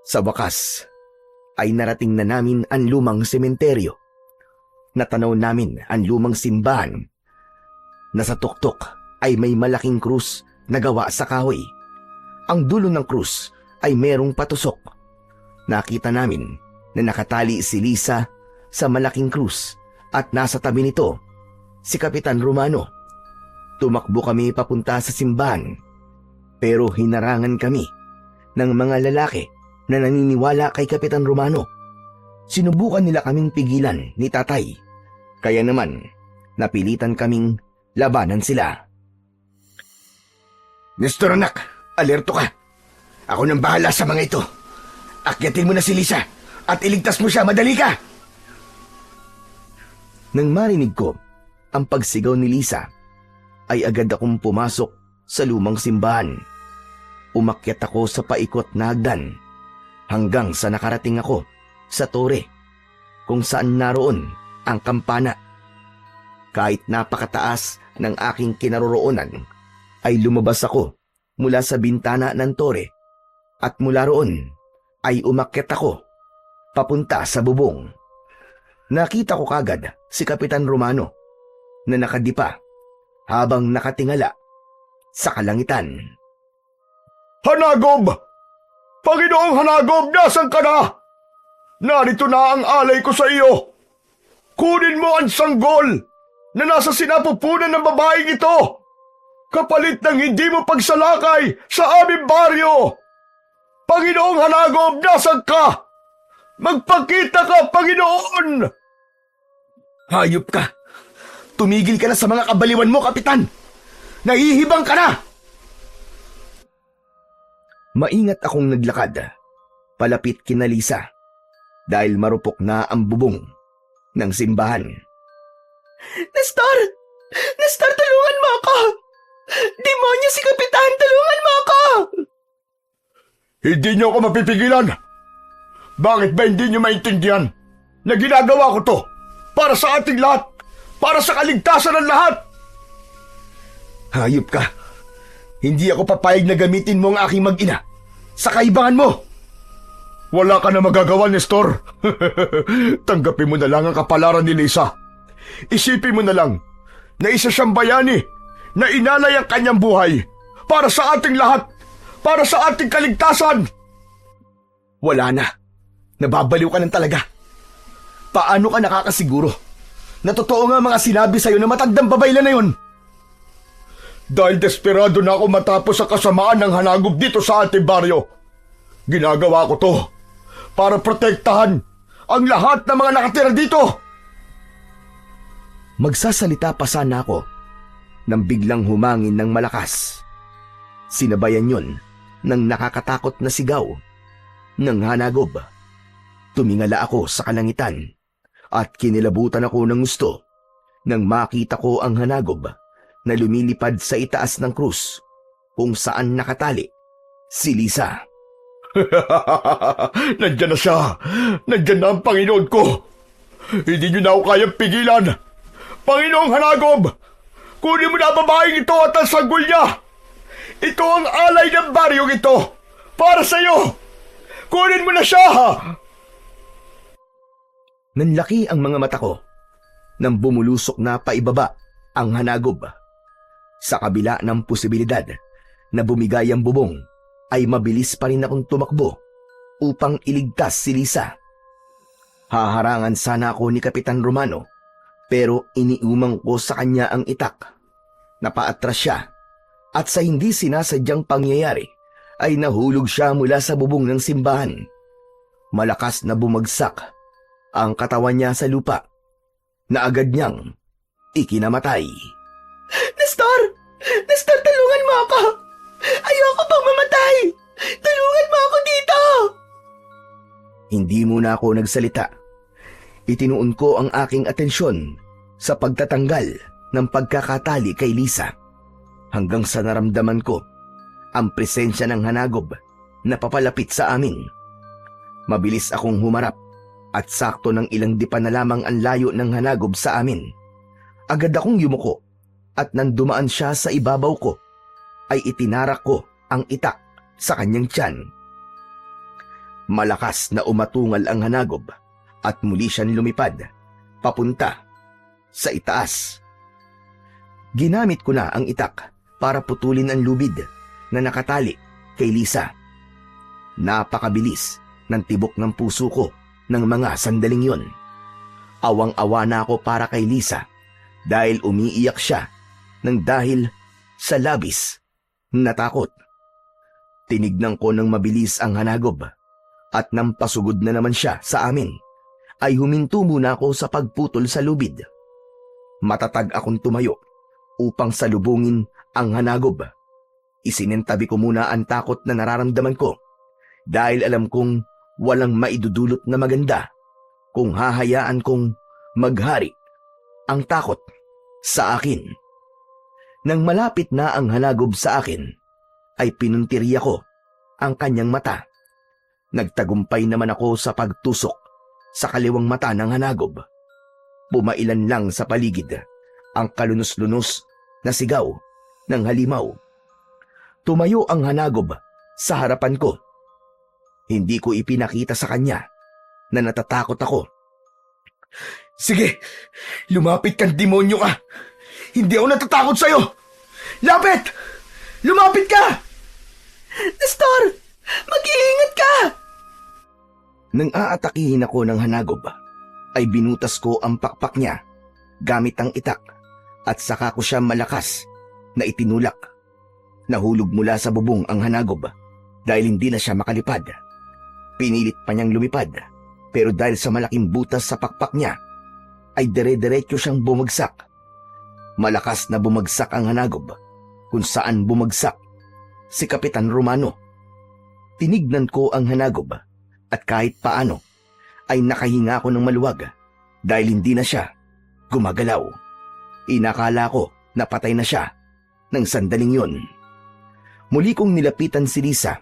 Sa wakas ay narating na namin ang lumang sementeryo. Natanaw namin ang lumang simbahan na sa tuktok ay may malaking krus na gawa sa kahoy. Ang dulo ng krus ay merong patusok. Nakita namin na nakatali si Lisa sa malaking krus at nasa tabi nito si Kapitan Romano. Tumakbo kami papunta sa simbahan pero hinarangan kami ng mga lalaki na naniniwala kay Kapitan Romano. Sinubukan nila kaming pigilan ni tatay, kaya naman napilitan kaming labanan sila. Nestor anak, alerto ka. Ako nang bahala sa mga ito. Akyatin mo na si Lisa at iligtas mo siya, madali ka! Nang marinig ko ang pagsigaw ni Lisa, ay agad akong pumasok sa lumang simbahan. Umakyat ako sa paikot na hagdan hanggang sa nakarating ako sa tore kung saan naroon ang kampana. Kahit napakataas ng aking kinaroroonan, ay lumabas ako mula sa bintana ng tore at mula roon ay umakyat ako papunta sa bubong. Nakita ko kagad si Kapitan Romano na nakadipa habang nakatingala sa kalangitan. Hanagob! Panginoong Hanagob, nasan ka na? Narito na ang alay ko sa iyo. Kunin mo ang sanggol na nasa sinapupunan ng babaeng ito, kapalit ng hindi mo pagsalakay sa aming baryo. Panginoong Hanagob, nasan ka? Magpakita ka, Panginoon! Hayop ka! Tumigil ka na sa mga kabaliwan mo, Kapitan! Nahihibang ka na! Maingat akong naglakad, palapit kina Lisa, dahil marupok na ang bubong ng simbahan. Nestor! Nestor, tulungan mo ako! Demonyo si Kapitan, tulungan mo ako! Hindi niyo ako mapipigilan. Bakit ba hindi niyo maintindihan na ginagawa ko to para sa ating lahat, para sa kaligtasan ng lahat? Hayop ka! Hindi ako papayag na gamitin mo ang aking mag-ina sa kaibangan mo! Wala ka na magagawa, Nestor. Tanggapin mo na lang ang kapalaran ni Lisa. Isipin mo na lang na isa siyang bayani na inalay ang kanyang buhay para sa ating lahat, para sa ating kaligtasan. Wala na. Nababaliw ka ng talaga. Paano ka nakakasiguro na totoo nga mga sinabi sa'yo na matandang babayla na yun? Dahil desperado na ako matapos ang kasamaan ng Hanagob dito sa ating baryo. Ginagawa ko to para protektahan ang lahat ng mga nakatira dito. Magsasalita pa sana ako nang biglang humangin ng malakas. Sinabayan yon ng nakakatakot na sigaw ng Hanagob. Tumingala ako sa kalangitan at kinilabutan ako ng gusto nang makita ko ang Hanagob na lumilipad sa itaas ng krus kung saan nakatali si Lisa. Nandyan na siya. Nandyan na ang Panginoon ko. Hindi niyo na ako kayang pigilan. Panginoong Hanagob, kunin mo na ang babaeng ito at ang sanggol niya. Ito ang alay ng baryong ito. Para sa iyo. Kunin mo na siya. Nanlaki ang mga mata ko nang bumulusok na paibaba ang Hanagob. Sa kabila ng posibilidad na bumigay ang bubong, ay mabilis pa rin akong tumakbo upang iligtas si Lisa. Haharangan sana ako ni Kapitan Romano, pero iniumang ko sa kanya ang itak. Napaatras siya at sa hindi sinasadyang pangyayari ay nahulog siya mula sa bubong ng simbahan. Malakas na bumagsak ang katawan niya sa lupa na agad niyang ikinamatay. Nestor! Nestor, tulungan mo ako! Ayoko pang mamatay! Tulungan mo ako dito! Hindi muna ako nagsalita. Itinuon ko ang aking atensyon sa pagtatanggal ng pagkakatali kay Lisa hanggang sa naramdaman ko ang presensya ng hanagob na papalapit sa amin. Mabilis akong humarap at sakto ng ilang dipa na lamang ang layo ng hanagob sa amin. Agad akong yumuko at nang dumaan siya sa ibabaw ko, ay itinarak ko ang itak sa kanyang tiyan. Malakas na umatungal ang hanagob at muli siyang lumipad papunta sa itaas. Ginamit ko na ang itak para putulin ang lubid na nakatali kay Lisa. Napakabilis ng tibok ng puso ko ng mga sandaling yon. Awang-awa na ako para kay Lisa dahil umiiyak siya ng dahil sa labis na takot. Tinignan ko ng mabilis ang hanagob at nang pasugod na naman siya sa amin, ay huminto muna ako sa pagputol sa lubid. Matatag akong tumayo upang salubungin ang hanagob. Isinentabi ko muna ang takot na nararamdaman ko dahil alam kong walang maidudulot na maganda kung hahayaan kong maghari ang takot sa akin. Nang malapit na ang hanagob sa akin, ay pinuntirya ko ang kanyang mata. Nagtagumpay naman ako sa pagtusok sa kaliwang mata ng hanagob. Pumailan lang sa paligid ang kalunos-lunos na sigaw ng halimaw. Tumayo ang hanagob sa harapan ko. Hindi ko ipinakita sa kanya na natatakot ako. Sige, lumapit kang demonyo ka. Hindi ako natatakot sa'yo. Lapit! Lumapit ka! Nestor! Mag-iingat ka! Nang aatakihin ako ng hanagob, ay binutas ko ang pakpak niya gamit ang itak at saka ko siya malakas na itinulak. Nahulog mula sa bubong ang hanagob dahil hindi na siya makalipad. Pinilit pa niyang lumipad pero dahil sa malaking butas sa pakpak niya, ay dire-diretso siyang bumagsak. Malakas na bumagsak ang hanagob kung saan bumagsak si Kapitan Romano. Tinignan ko ang hanagob at kahit paano ay nakahinga ako ng maluwag dahil hindi na siya gumagalaw. Inakala ko na patay na siya ng sandaling yon. Muli kong nilapitan si Lisa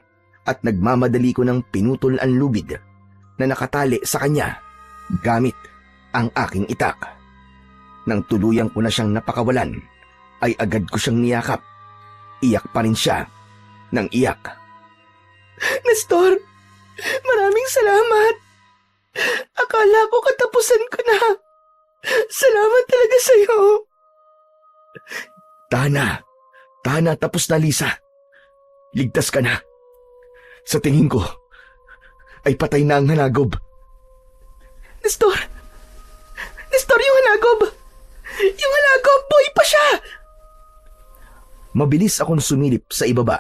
at nagmamadali ko ng pinutol ang lubid na nakatali sa kanya gamit ang aking itak. Nang tuluyang ko na siyang napakawalan, ay agad ko siyang niyakap. Iyak pa rin siya ng iyak. Nestor, maraming salamat. Akala ko katapusan ko na. Salamat talaga sa'yo. Tana, tapos na Lisa. Ligtas ka na. Sa tingin ko, ay patay na ang hanagob. Nestor, yung hanagob. Yung hanagob, boy pa siya. Mabilis akong sumilip sa ibaba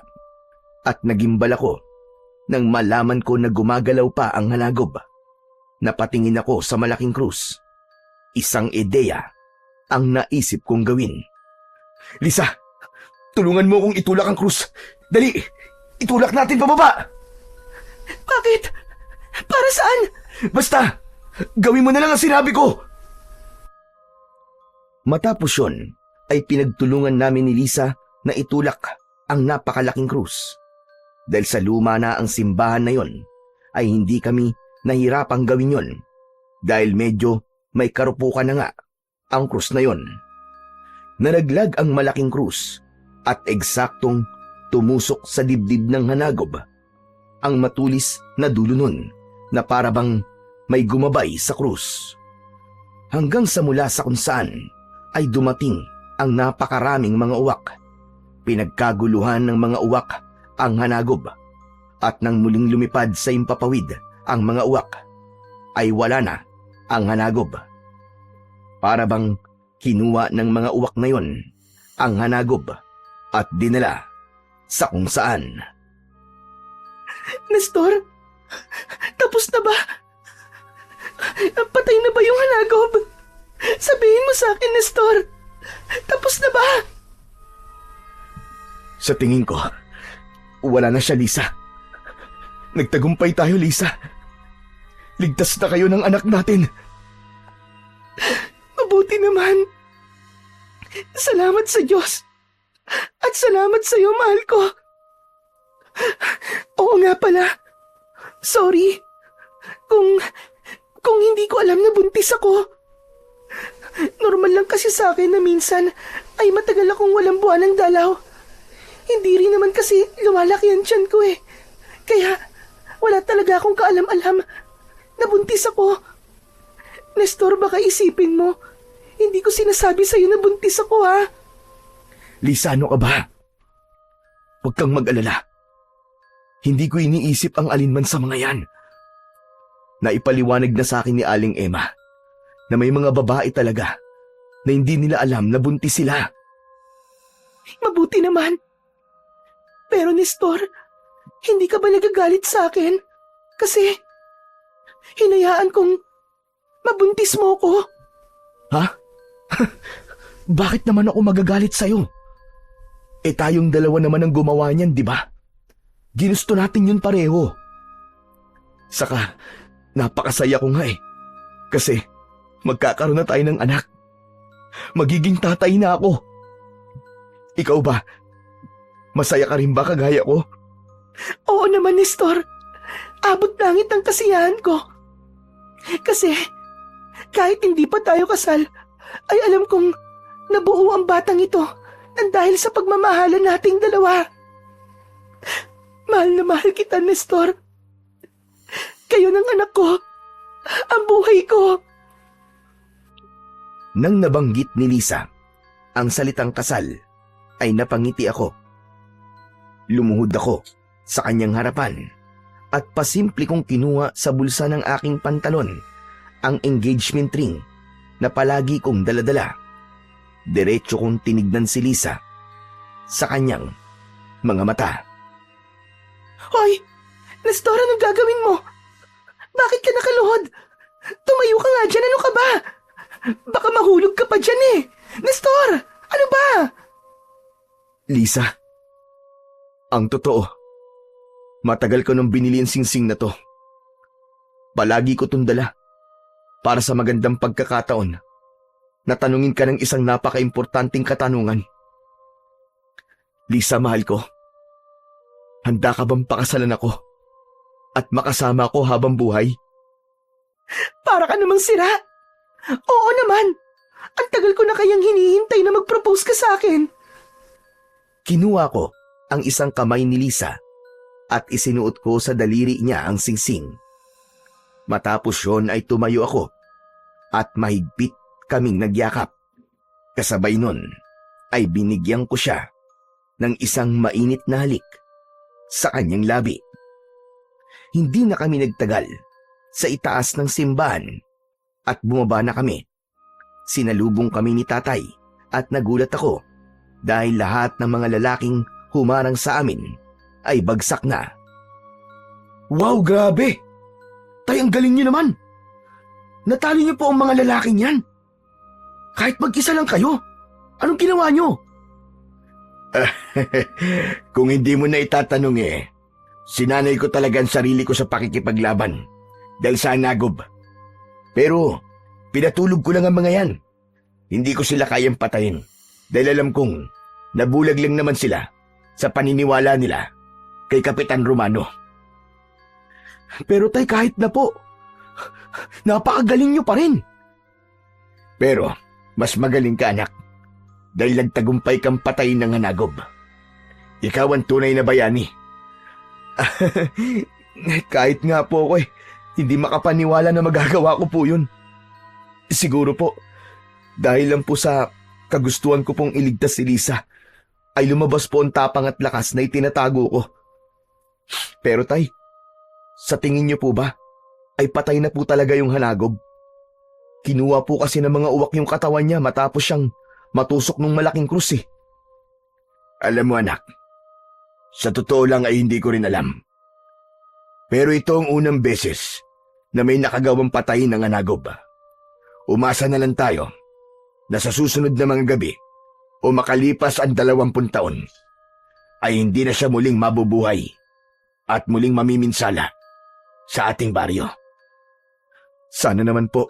at nagimbal ako nang malaman ko na gumagalaw pa ang hanagob. Napatingin ako sa malaking krus. Isang ideya ang naisip kong gawin. Lisa, tulungan mo akong itulak ang krus. Dali, itulak natin pababa. Bakit? Para saan? Basta, gawin mo na lang ang sinabi ko. Matapos yun, ay pinagtulungan namin ni Lisa na itulak ang napakalaking krus. Dahil sa luma na ang simbahan na yon, ay hindi kami nahirapang gawin yon dahil medyo may karupukan na nga ang krus na yon. Naraglag ang malaking krus at eksaktong tumusok sa dibdib ng hanagob ang matulis na dulo nun na parabang may gumabay sa krus. Hanggang sa mula sa kung saan ay dumating ang napakaraming mga uwak. Pinagkaguluhan ng mga uwak ang hanagob at nang muling lumipad sa impapawid ang mga uwak, ay wala na ang hanagob. Para bang kinuha ng mga uwak na yon ang hanagob at dinala sa kung saan. Nestor, tapos na ba? Patay na ba yung hanagob? Sabihin mo sa akin, Nestor. Tapos na ba? Sa tingin ko, wala na siya, Lisa. Nagtagumpay tayo, Lisa. Ligtas na kayo ng anak natin. Mabuti naman. Salamat sa Diyos. At salamat sa iyo, mahal ko. Oo nga pala. Sorry. Kung hindi ko alam na buntis ako. Normal lang kasi sa akin na minsan ay matagal akong walang buwan ng dalaw. Hindi rin naman kasi lumalaki ang tiyan ko eh. Kaya wala talaga akong kaalam-alam na buntis ako. Nestor, baka isipin mo, hindi ko sinasabi sa'yo na buntis ako ha. Lisa, ano ka ba? Huwag kang mag-alala. Hindi ko iniisip ang alinman sa mga yan. Naipaliwanag na sa akin ni Aling Emma na may mga babae talaga na hindi nila alam na buntis sila. Mabuti naman. Pero Nestor, hindi ka ba nagagalit sa akin? Kasi hinayaan kong mabuntis mo ko. Ha? Bakit naman ako magagalit sa'yo? Eh tayong dalawa naman ang gumawa niyan, di ba? Ginusto natin yun pareho. Saka, napakasaya ko nga eh. Kasi, magkakaroon na tayo ng anak. Magiging tatay na ako. Ikaw ba? Masaya ka rin ba kagaya ko? Oo naman, Nestor. Abot langit ang kasiyahan ko. Kasi, kahit hindi pa tayo kasal, ay alam kong nabuo ang batang ito nang dahil sa pagmamahalan nating dalawa. Mahal na mahal kita, Nestor. Kayo ng anak ko, ang buhay ko. Nang nabanggit ni Lisa ang salitang kasal, ay napangiti ako. Lumuhod ako sa kanyang harapan at pasimple kong kinuha sa bulsa ng aking pantalon ang engagement ring na palagi kong daladala. Diretso kong tinignan si Lisa sa kanyang mga mata. Hoy, Nestor, anong gagawin mo? Bakit ka nakaluhod? Tumayo ka nga dyan, ano ka ba? Baka mahulog ka pa dyan eh. Nestor, ano ba? Lisa, ang totoo, matagal ko nang binili ang singsing na to. Palagi ko itong dala para sa magandang pagkakataon na tanungin ka ng isang napaka-importanting katanungan. Lisa, mahal ko, handa ka bang pakasalan ako at makasama ako habang buhay? Para ka namang sira. Oo naman. Ang tagal ko na kayang hinihintay na mag-propose ka sa akin. Kinuha ko ang isang kamay ni Lisa at isinuot ko sa daliri niya ang singsing. Matapos yon ay tumayo ako at mahigpit kaming nagyakap. Kasabay nun ay binigyan ko siya ng isang mainit na halik sa kanyang labi. Hindi na kami nagtagal sa itaas ng simbahan at bumaba na kami. Sinalubong kami ni tatay at nagulat ako dahil lahat ng mga lalaking humarang sa amin ay bagsak na. Wow, grabe! Tay, ang galing niyo naman! Natalo niyo po ang mga lalaking yan. Kahit mag-isa lang kayo, anong ginawa niyo? Kung hindi mo na itatanong sinanay ko talaga ang sarili ko sa pakikipaglaban dahil sa nagob. Pero pinatulog ko lang ang mga yan. Hindi ko sila kayang patayin dahil alam kong nabulag lang naman sila sa paniniwala nila kay Kapitan Romano. Pero tay, kahit na po, napakagaling niyo pa rin. Pero mas magaling ka, anak, dahil nagtagumpay kang patayin ng hanagob. Ikaw ang tunay na bayani. Kahit nga po ako hindi makapaniwala na magagawa ko po yun. Siguro po, dahil lang po sa kagustuhan ko pong iligtas si Lisa, ay lumabas po ang tapang at lakas na itinatago ko. Pero tay, sa tingin niyo po ba, ay patay na po talaga yung hanagob? Kinuha po kasi ng mga uwak yung katawan niya matapos siyang matusok ng malaking krus eh. Alam mo, anak, sa totoo lang ay hindi ko rin alam. Pero ito ang unang beses na may nakagawang patayin ng hanagob. Umasa na lang tayo na sa susunod na mga gabi o makalipas ang 20 taon ay hindi na siya muling mabubuhay at muling mamiminsala sa ating baryo. Sana naman po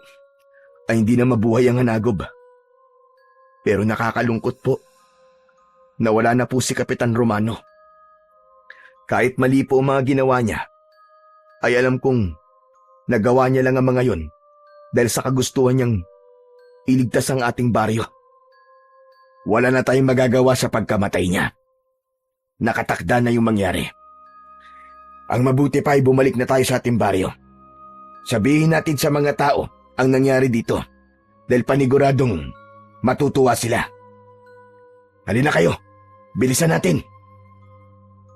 ay hindi na mabuhay ang hanagob. Pero nakakalungkot po. Nawala na po si Kapitan Romano. Kahit mali po ang mga ginawa niya, ay alam kong nagawa niya lang ang mga yon dahil sa kagustuhan niyang iligtas ang ating baryo. Wala na tayong magagawa sa pagkamatay niya. Nakatakda na yung mangyari. Ang mabuti pa ay bumalik na tayo sa ating baryo. Sabihin natin sa mga tao ang nangyari dito dahil paniguradong matutuwa sila. Halina kayo, bilisan natin.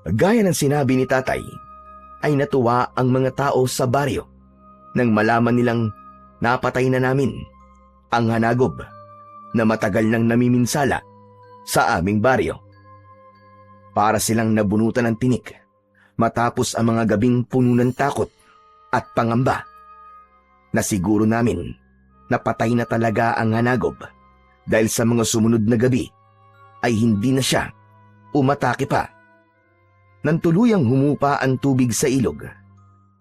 Gaya ng sinabi ni tatay, ay natuwa ang mga tao sa baryo nang malaman nilang napatay na namin ang hanagob na matagal nang namiminsala sa aming baryo. Para silang nabunutan ng tinik matapos ang mga gabing puno ng takot at pangamba na siguro namin napatay na talaga ang hanagob dahil sa mga sumunod na gabi ay hindi na siya umatake pa. Nang tuluyang humupa ang tubig sa ilog,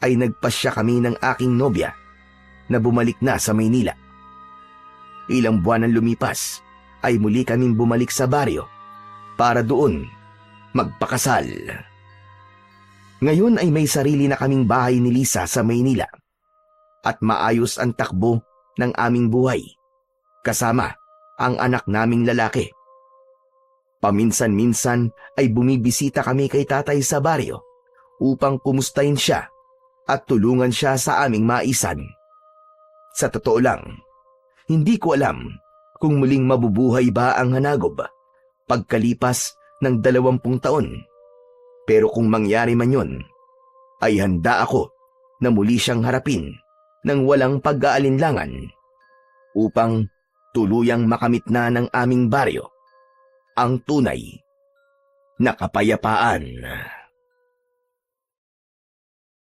ay nagpasya kami ng aking nobya na bumalik na sa Maynila. Ilang buwan ang lumipas, ay muli kaming bumalik sa baryo para doon magpakasal. Ngayon ay may sarili na kaming bahay ni Lisa sa Maynila at maayos ang takbo ng aming buhay kasama ang anak naming lalaki. Paminsan-minsan ay bumibisita kami kay tatay sa baryo upang kumustahin siya at tulungan siya sa aming maisan. Sa totoo lang, hindi ko alam kung muling mabubuhay ba ang hanagob pagkalipas ng 20 taon. Pero kung mangyari man yon, ay handa ako na muli siyang harapin ng walang pag-aalinlangan upang tuluyang makamit na ng aming baryo ang tunay na kapayapaan.